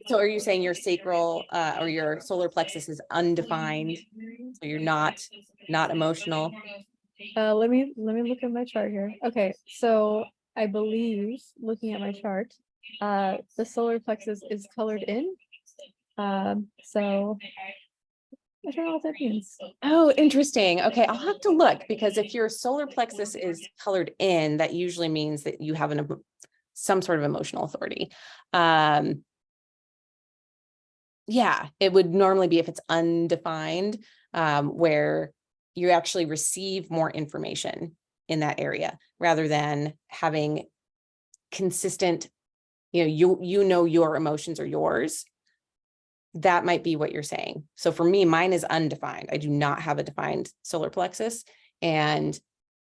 so are you saying your sacral or your solar plexus is undefined? So you're not emotional? Let me look at my chart here. Okay, so I believe, looking at my chart, the solar plexus is colored in. So I don't know what that means. Oh, interesting. Okay, I'll have to look, because if your solar plexus is colored in, that usually means that you have some sort of emotional authority. Yeah, it would normally be if it's undefined, where you actually receive more information in that area rather than having consistent, you know your emotions are yours. That might be what you're saying. So for me, mine is undefined. I do not have a defined solar plexus, and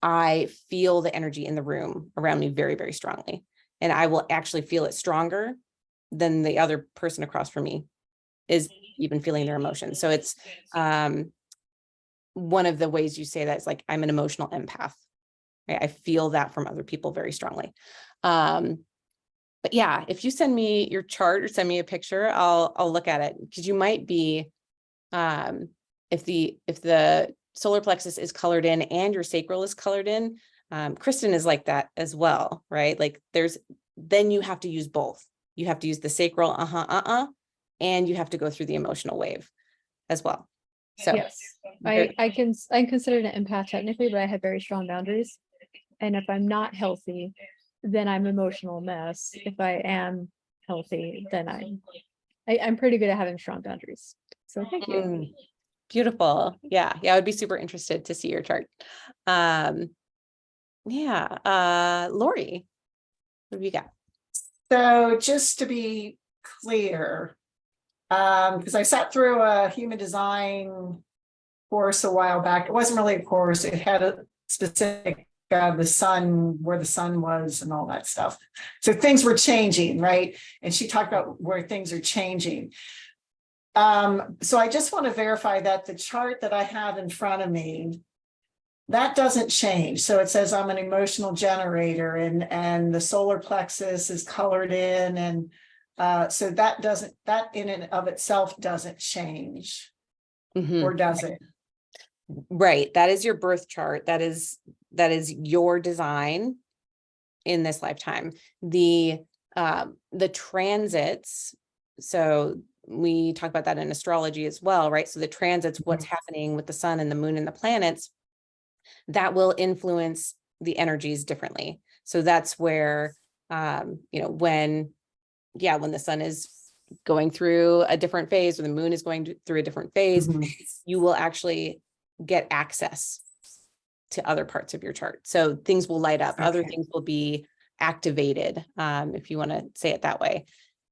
I feel the energy in the room around me very, very strongly. And I will actually feel it stronger than the other person across from me is even feeling their emotions. So it's one of the ways you say that is like, I'm an emotional empath, right? I feel that from other people very strongly. But yeah, if you send me your chart or send me a picture, I'll look at it, because you might be, if the solar plexus is colored in and your sacral is colored in, Kristen is like that as well, right? Like then you have to use both. You have to use the sacral, and you have to go through the emotional wave as well. So yes, I'm considered an empath technically, but I have very strong boundaries. And if I'm not healthy, then I'm emotional mess. If I am healthy, then I'm pretty good at having strong boundaries. So thank you. Beautiful. Yeah. I would be super interested to see your chart. Lori, what have you got? So just to be clear, because I sat through a human design course a while back. It wasn't really a course. It had a specific the sun, where the sun was and all that stuff. So things were changing, right? And she talked about where things are changing. So I just want to verify that the chart that I have in front of me, that doesn't change. So it says I'm an emotional generator, and the solar plexus is colored in, and so that in and of itself doesn't change, or does it? Right. That is your birth chart. That is your design in this lifetime. The transits, so we talk about that in astrology as well, right? So the transits, what's happening with the sun and the moon and the planets, that will influence the energies differently. So that's where, when the sun is going through a different phase, or the moon is going through a different phase, you will actually get access to other parts of your chart. So things will light up, other things will be activated, if you want to say it that way.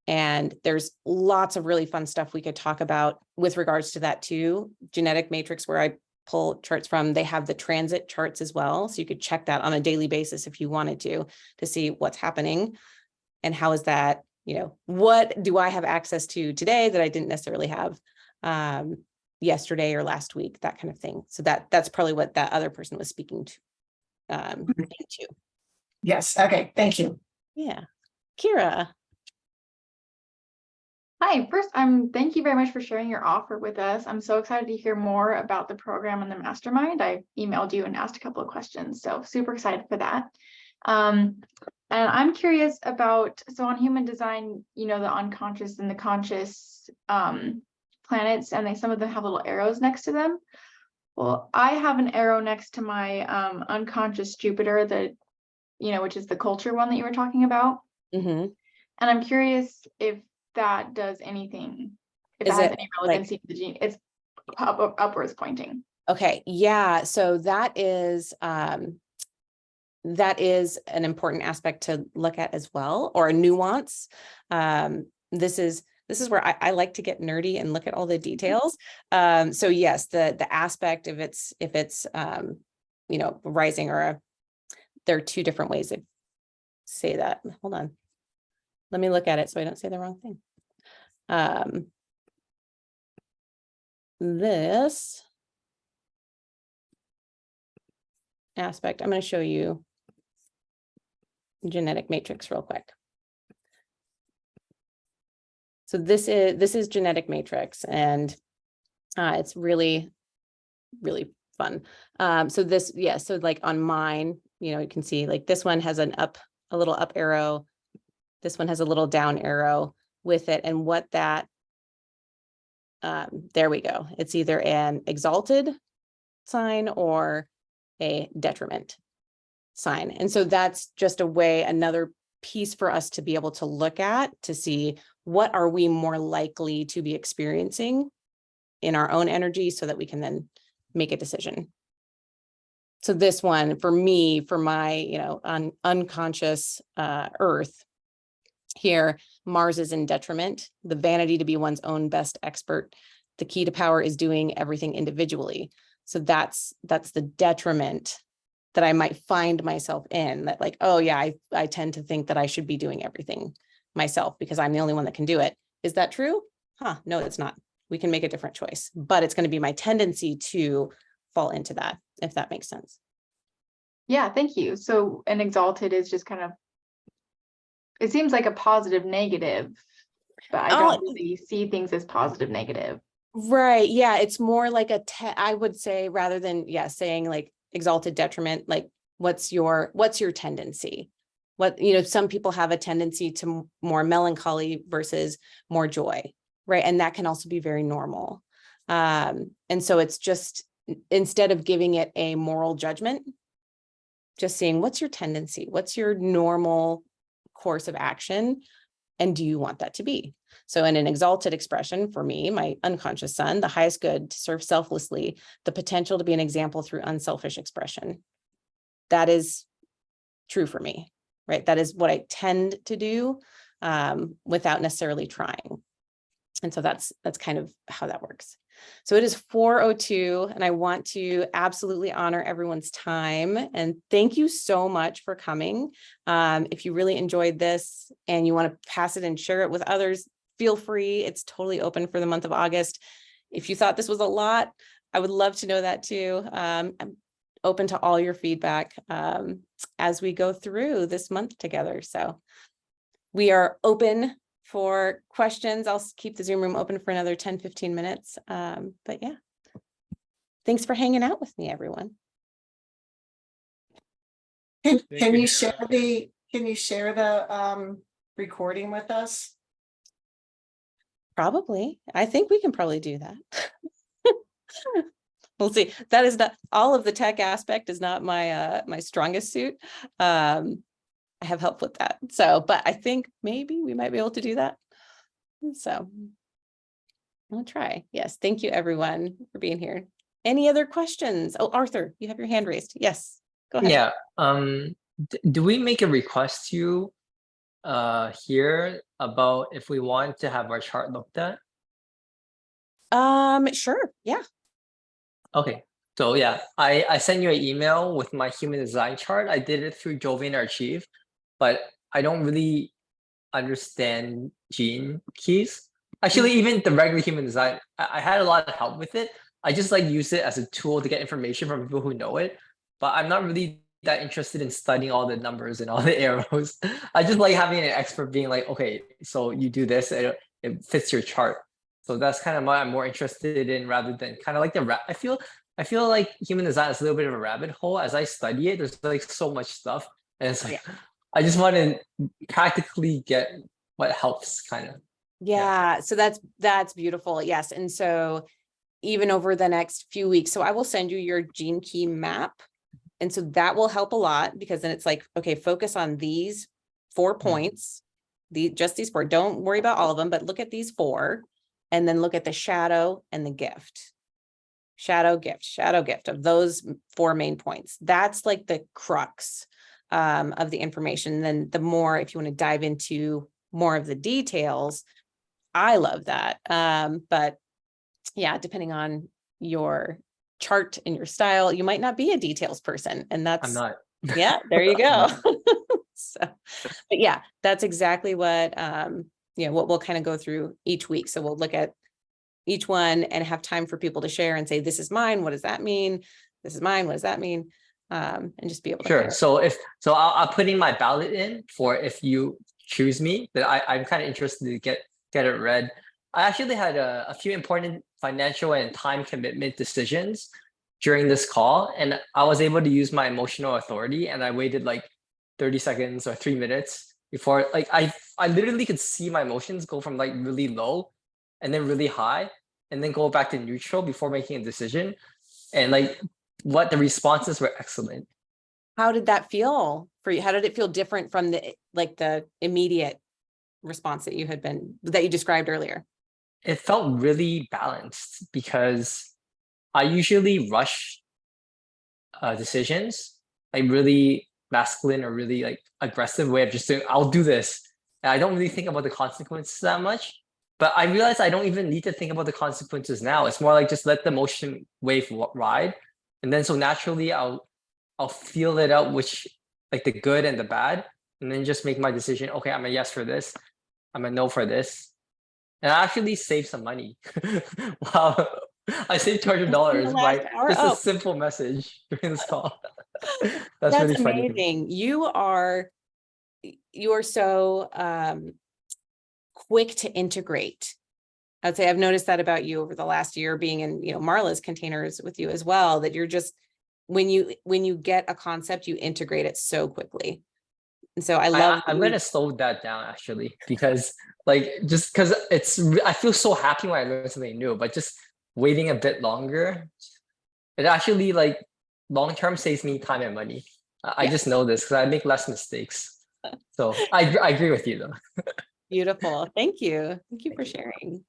And there's lots of really fun stuff we could talk about with regards to that too. Genetic matrix, where I pull charts from. They have the transit charts as well. So you could check that on a daily basis if you wanted to see what's happening and how is that, what do I have access to today that I didn't necessarily have yesterday or last week, that kind of thing. So that's probably what that other person was speaking to. Into. Yes, okay, thank you. Yeah. Kira. Hi, first, thank you very much for sharing your offer with us. I'm so excited to hear more about the program and the mastermind. I emailed you and asked a couple of questions, so super excited for that. And I'm curious about, so on human design, the unconscious and the conscious planets, and some of them have little arrows next to them. Well, I have an arrow next to my unconscious Jupiter, which is the culture one that you were talking about. Mm-hmm. And I'm curious if that does anything, if Is that has it any relevancy to the gene. It's upwards pointing. Okay. Yeah. So that is an important aspect to look at as well, or a nuance. This is where I like to get nerdy and look at all the details. So yes, the aspect of if it's rising there are two different ways to say that. Hold on. Let me look at it so I don't say the wrong thing. This aspect, I'm going to show you genetic matrix real quick. So this is genetic matrix, and it's really, really fun. So like on mine, you can see like this one has a little up arrow. This one has a little down arrow with it. And what that, there we go. It's either an exalted sign or a detriment sign. And so that's just another piece for us to be able to look at to see what are we more likely to be experiencing in our own energy so that we can then make a decision. So this one for me, for my, unconscious earth here, Mars is in detriment, the vanity to be one's own best expert. The key to power is doing everything individually. So that's the detriment that I might find myself in, that like, oh yeah, I tend to think that I should be doing everything myself because I'm the only one that can do it. Is that true? No, it's not. We can make a different choice, but it's going to be my tendency to fall into that, if that makes sense. Yeah, thank you. So an exalted is just kind of, it seems like a positive negative, but I don't really see things as positive negative. Right. Yeah. It's more like I would say, rather than, saying like exalted detriment, like what's your tendency? Some people have a tendency to more melancholy versus more joy. Right. And that can also be very normal. And so it's just, instead of giving it a moral judgment, just seeing what's your tendency, what's your normal course of action, and do you want that to be? So in an exalted expression, for me, my unconscious son, the highest good to serve selflessly, the potential to be an example through unselfish expression. That is true for me, right? That is what I tend to do without necessarily trying. And so that's kind of how that works. So it is 4:02, and I want to absolutely honor everyone's time. And thank you so much for coming. If you really enjoyed this and you want to pass it and share it with others, feel free. It's totally open for the month of August. If you thought this was a lot, I would love to know that too. I'm open to all your feedback as we go through this month together. So we are open for questions. I'll keep the Zoom room open for another 10-15 minutes. But yeah, thanks for hanging out with me, everyone. Can you share the recording with us? Probably. I think we can probably do that. We'll see. That is not, all of the tech aspect is not my my strongest suit. I have help with that. So, but I think maybe we might be able to do that. So I'll try. Yes. Thank you everyone for being here. Any other questions? Oh, Arthur, you have your hand raised. Yes, go ahead. Yeah. Do we make a request to you here about if we want to have our chart looked at? Sure. Yeah. Okay. So yeah, I sent you an email with my human design chart. I did it through Jovian Archive, but I don't really understand gene keys. Actually, even the regular human design, I had a lot of help with it. I just like use it as a tool to get information from people who know it, but I'm not really that interested in studying all the numbers and all the arrows. I just like having an expert being like, okay, so you do this, it fits your chart. So that's kind of what I'm more interested in, rather than kind of like I feel like human design is a little bit of a rabbit hole. As I study it, there's like so much stuff, and it's like I just want to practically get what helps, kind of. Yeah, so that's beautiful. Yes. And so even over the next few weeks, so I will send you your gene key map. And so that will help a lot, because then it's like, okay, focus on these 4 points, just these 4. Don't worry about all of them, but look at these 4, and then look at the shadow and the gift. Shadow, gift of those 4 main points. That's like the crux of the information. And then the more, if you want to dive into more of the details, I love that. But yeah, depending on your chart and your style, you might not be a details person, and that's I'm not. yeah, there you go. So, but yeah, that's exactly what what we'll kind of go through each week. So we'll look at each one and have time for people to share and say, this is mine, what does that mean? This is mine, what does that mean? And just be able to Sure. kind of, So I'll put in my ballot in for if you choose me, that I'm kind of interested to get it read. I actually had a few important financial and time commitment decisions during this call, and I was able to use my emotional authority, and I waited like 30 seconds or 3 minutes before, like I literally could see my emotions go from like really low and then really high and then go back to neutral before making a decision. And like what the responses were excellent. how did that feel for you? How did it feel different from the immediate response that you described earlier? It felt really balanced because I usually rush decisions, like really masculine or really like aggressive way of just saying, I'll do this. And I don't really think about the consequences that much. But I realize I don't even need to think about the consequences now. It's more like just let the motion wave ride. And then so naturally I'll feel it out, which like the good and the bad, and then just make my decision. Okay, I'm a yes for this. I'm a no for this. And I actually saved some money. Wow. I saved $200 by just a simple message during this call. That's really funny. Amazing. You are so quick to integrate. I'd say I've noticed that about you over the last year, being in, Marla's containers with you as well, that you're just, when you get a concept, you integrate it so quickly. And so I'm going to slow that down actually, because like, just because I feel so happy when I learn something new, but just waiting a bit longer, it actually like long-term saves me time and money. I just know this because I make less mistakes. So I agree with you though. Beautiful. Thank you. Thank you for sharing.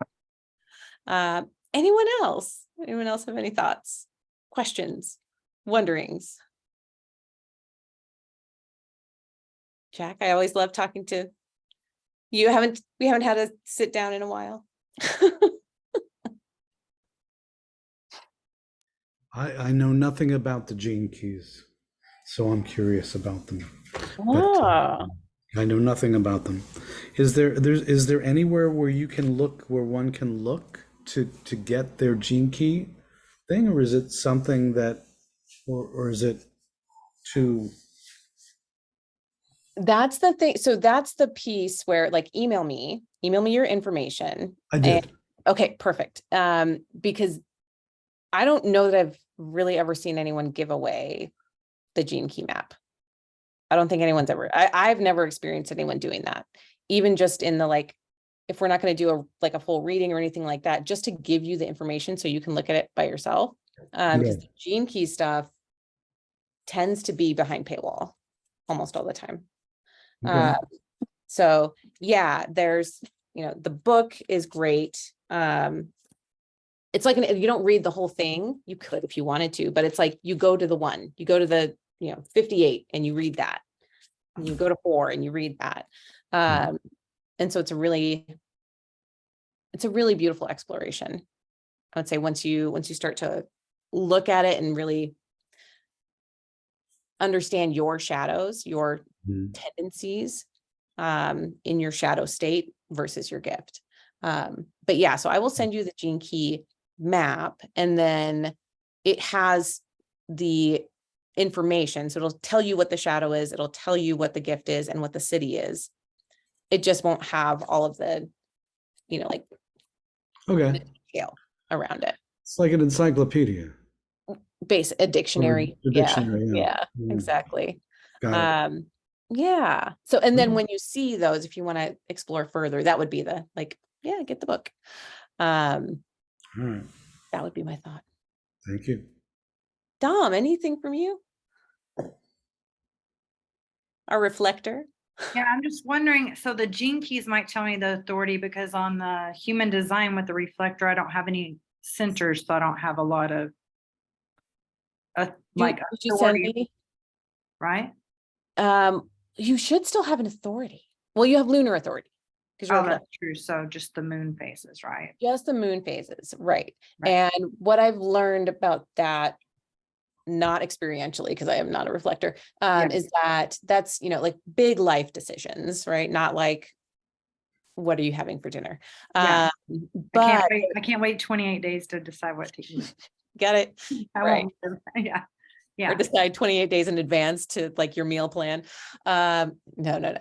Anyone else? Anyone else have any thoughts, questions, wonderings? Jack, I always love talking to you. We haven't had a sit down in a while. I know nothing about the gene keys, so I'm curious about them. Oh. I know nothing about them. Is there anywhere where one can look to get their gene key thing, or is it something that, or is it too? That's the thing. So that's the piece where like email me your information. I did. Okay, perfect. Because I don't know that I've really ever seen anyone give away the gene key map. I don't think anyone's I've never experienced anyone doing that. Even just in the, like, if we're not going to do a full reading or anything like that, just to give you the information so you can look at it by yourself. Because the gene key stuff tends to be behind paywall almost all the time. Okay. So yeah, there's, the book is great. It's like, you don't read the whole thing. You could if you wanted to, but it's like you go to the 58 and you read that. And you go to 4 and you read that. And so it's a really beautiful exploration. I would say once you start to look at it and really understand your shadows, your tendencies in your shadow state versus your gift. But yeah, so I will send you the gene key map, and then it has the information. So it'll tell you what the shadow is, it'll tell you what the gift is and what the city is. It just won't have all of the, like Okay. detail around it. It's like an encyclopedia. A dictionary. A dictionary, Yeah, yeah. exactly. Got it. Yeah. So, and then when you see those, if you want to explore further, that would be the get the book. All right. That would be my thought. Thank you. Dom, anything from you? A reflector? Yeah, I'm just wondering, so the gene keys might tell me the authority, because on the human design with the reflector, I don't have any centers, so I don't have a lot of Did you send authority, me? right? You should still have an authority. Well, you have lunar authority because you're Oh, that's true. So just the moon phases, right? just the moon phases, right? Right. And what I've learned about that, not experientially, because I am not a reflector, is that's like big life decisions, right? Not like, what are you having for dinner? Yeah. But I can't wait 28 days to decide what to eat. get it right. Yeah. Yeah. Or decide 28 days in advance to like your meal plan. No.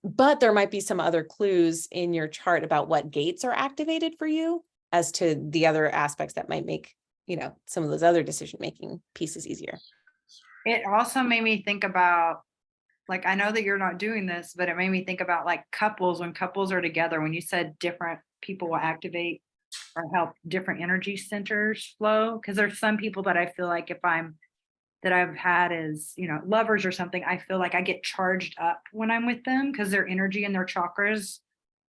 But there might be some other clues in your chart about what gates are activated for you as to the other aspects that might make, some of those other decision-making pieces easier. It also made me think about, like, I know that you're not doing this, but it made me think about like couples, when couples are together, when you said different people will activate or help different energy centers flow. Cause there's some people that I feel like that I've had as, lovers or something, I feel like I get charged up when I'm with them because their energy and their chakras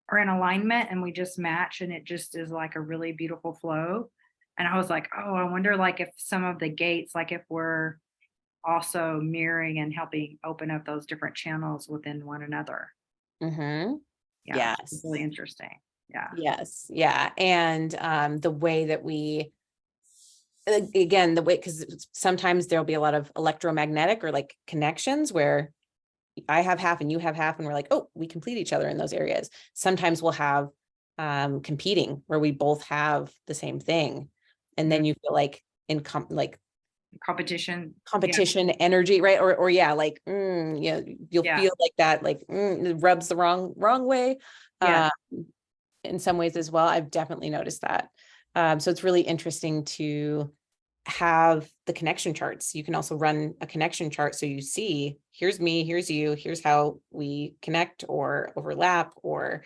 are in alignment and we just match, and it just is like a really beautiful flow. And I was like, oh, I wonder like if some of the gates, like if we're also mirroring and helping open up those different channels within one another. Mm-hmm. Yeah, Yes. it's really interesting. Yeah. Yes. Yeah. And the way that we, again, because sometimes there'll be a lot of electromagnetic or like connections where I have half and you have half, and we're like, oh, we complete each other in those areas. Sometimes we'll have competing where we both have the same thing. And then you feel like competition energy, right? Or like, you'll feel like that, like it rubs the wrong way. In some ways as well. I've definitely noticed that. So it's really interesting to have the connection charts. You can also run a connection chart. So you see, here's me, here's you, here's how we connect or overlap or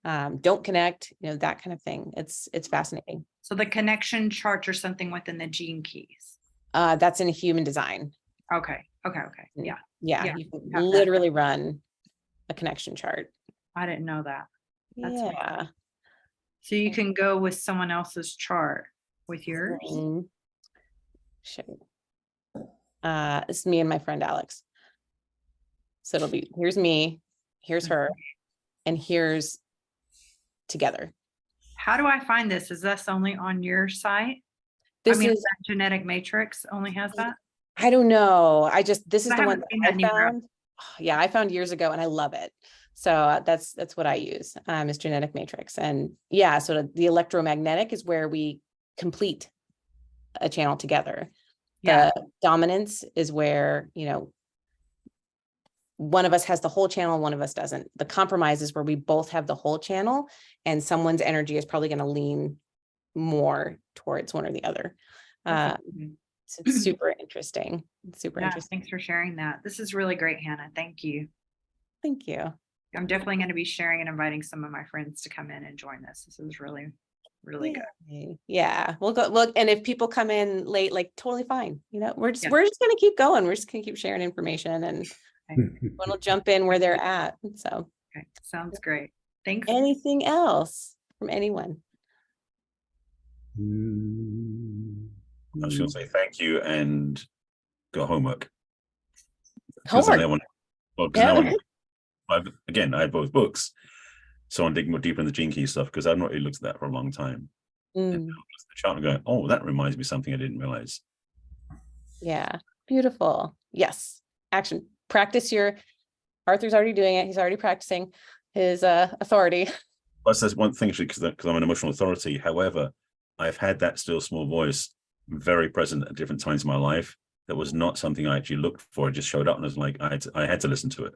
don't connect, that kind of thing. It's fascinating. So the connection charts are something within the gene keys. That's in human design. Okay. Yeah. You can literally run a connection chart. I didn't know that. That's amazing. So you can go with someone else's chart with yours. It's me and my friend Alex. So it'll be, here's me, here's her, and here's together. How do I find this? Is this only on your site? This is Genetic Matrix only has that? I don't know. This is the one that I found. Yeah, I found years ago and I love it. So that's what I use is Genetic Matrix. And yeah, so the electromagnetic is where we complete a channel together. The dominance is where, one of us has the whole channel, one of us doesn't. The compromise is where we both have the whole channel and someone's energy is probably going to lean more towards one or the other. So it's super interesting. Super interesting. Thanks for sharing that. This is really great, Hannah. Thank you. Thank you. I'm definitely going to be sharing and inviting some of my friends to come in and join this. This is really, really good. Yeah, we'll go look. And if people come in late, like totally fine. We're just going to keep going. We're just going to keep sharing information and we'll jump in where they're at. So sounds great. Thanks. Anything else from anyone? I was going to say thank you and got homework. Homework. I have both books, so I'm digging more deeper in the gene key stuff because I've not really looked at that for a long time. And Mm, the chart and go, oh, that reminds me of something I didn't realize. yeah, beautiful. Yes, action. Practice Arthur's already doing it. He's already practicing his authority. Plus, there's one thing, because I'm an emotional authority. However, I've had that still small voice very present at different times in my life. That was not something I actually looked for. It just showed up, and I was like, I had to listen to it.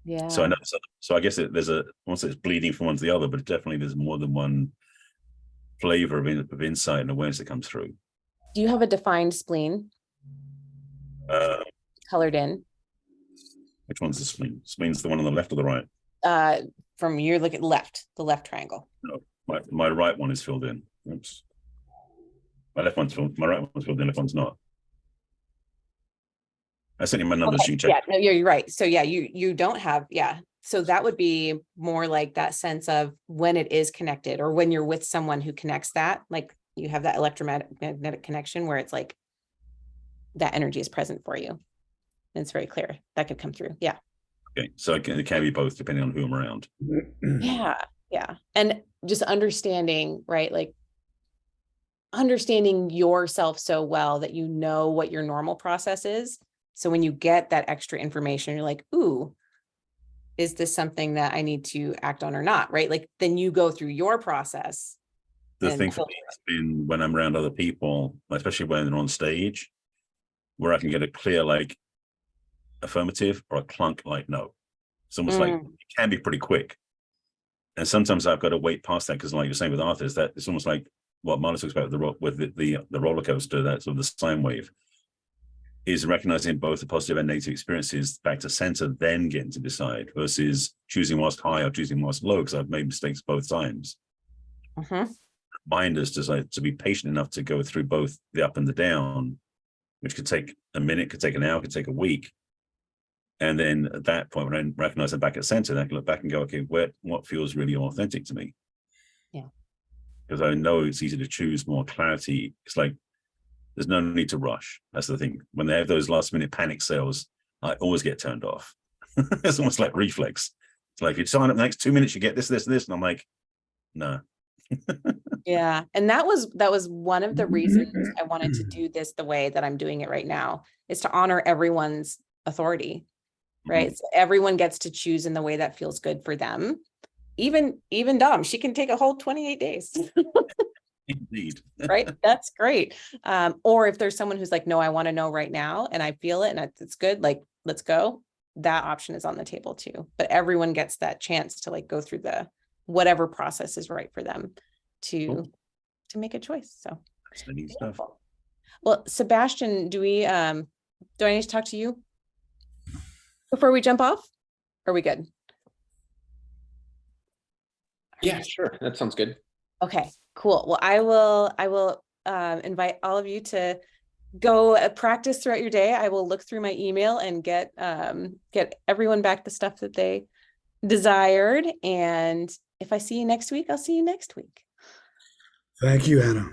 Yeah. So I know. So I guess there's once it's bleeding from one to the other, but definitely there's more than one flavor of insight and awareness that comes through. Do you have a defined spleen colored in? Which one's the spleen? Spleen's the one on the left or the right? From you look at left, the left triangle. No, my right one is filled in. Oops. My left one's filled. My right one's filled in. Left one's not. I sent you my numbers. Okay, You can check. yeah, no, you're right. So yeah, you don't have, yeah. So that would be more like that sense of when it is connected, or when you're with someone who connects that, like you have that electromagnetic connection where it's like that energy is present for you. And it's very clear that could come through. Yeah. Okay, so it can be both depending on who I'm around. Yeah. And just understanding, right? Like understanding yourself so well that you know what your normal process is. So when you get that extra information, you're like, ooh, is this something that I need to act on or not? Right? Like then you go through your process. The thing for me has been when I'm around other people, especially when they're on stage, where I can get a clear like affirmative or a clunk like no. It's almost like it can be pretty quick. And sometimes I've got to wait past that because, like you're saying with Arthur, is that it's almost like what Marla talks about with the roller coaster, that sort of the sine wave, is recognizing both the positive and negative experiences back to center, then getting to decide, versus choosing whilst high or choosing whilst low, because I've made mistakes both times. Mind us to be patient enough to go through both the up and the down, which could take a minute, could take an hour, could take a week. And then at that point, when I recognize I'm back at center, I can look back and go, okay, what feels really authentic to me? Yeah. Because I know it's easy to choose more clarity. It's like, there's no need to rush. That's the thing. When they have those last minute panic sales, I always get turned off. It's almost like reflex. It's like, if you sign up the next 2 minutes, you get this, this, this. And I'm like, no. Yeah. And that was one of the reasons I wanted to do this the way that I'm doing it right now, is to honor everyone's authority, right? So everyone gets to choose in the way that feels good for them. Even Dom, she can take a whole 28 days. Indeed. Right? That's great. Or if there's someone who's like, no, I want to know right now and I feel it and it's good, like, let's go. That option is on the table too. But everyone gets that chance to like go through the whatever process is right for them to make a choice. So Stuff. Well, Sebastian, do I need to talk to you before we jump off? Are we good? Yeah, sure. That sounds good. Okay, cool. Well, I will invite all of you to go practice throughout your day. I will look through my email and get everyone back the stuff that they desired. And if I see you next week, I'll see you next week. Thank you, Hannah.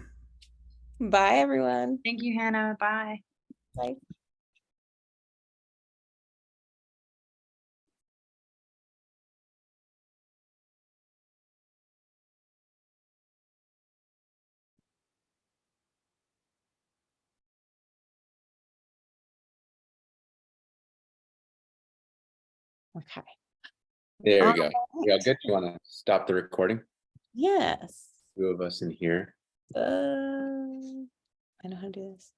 Bye, everyone. Thank you, Hannah. Bye. Bye. Okay. There you go. Yeah, good. You want to stop the recording? Yes. 2 of us in here. I know how to do this.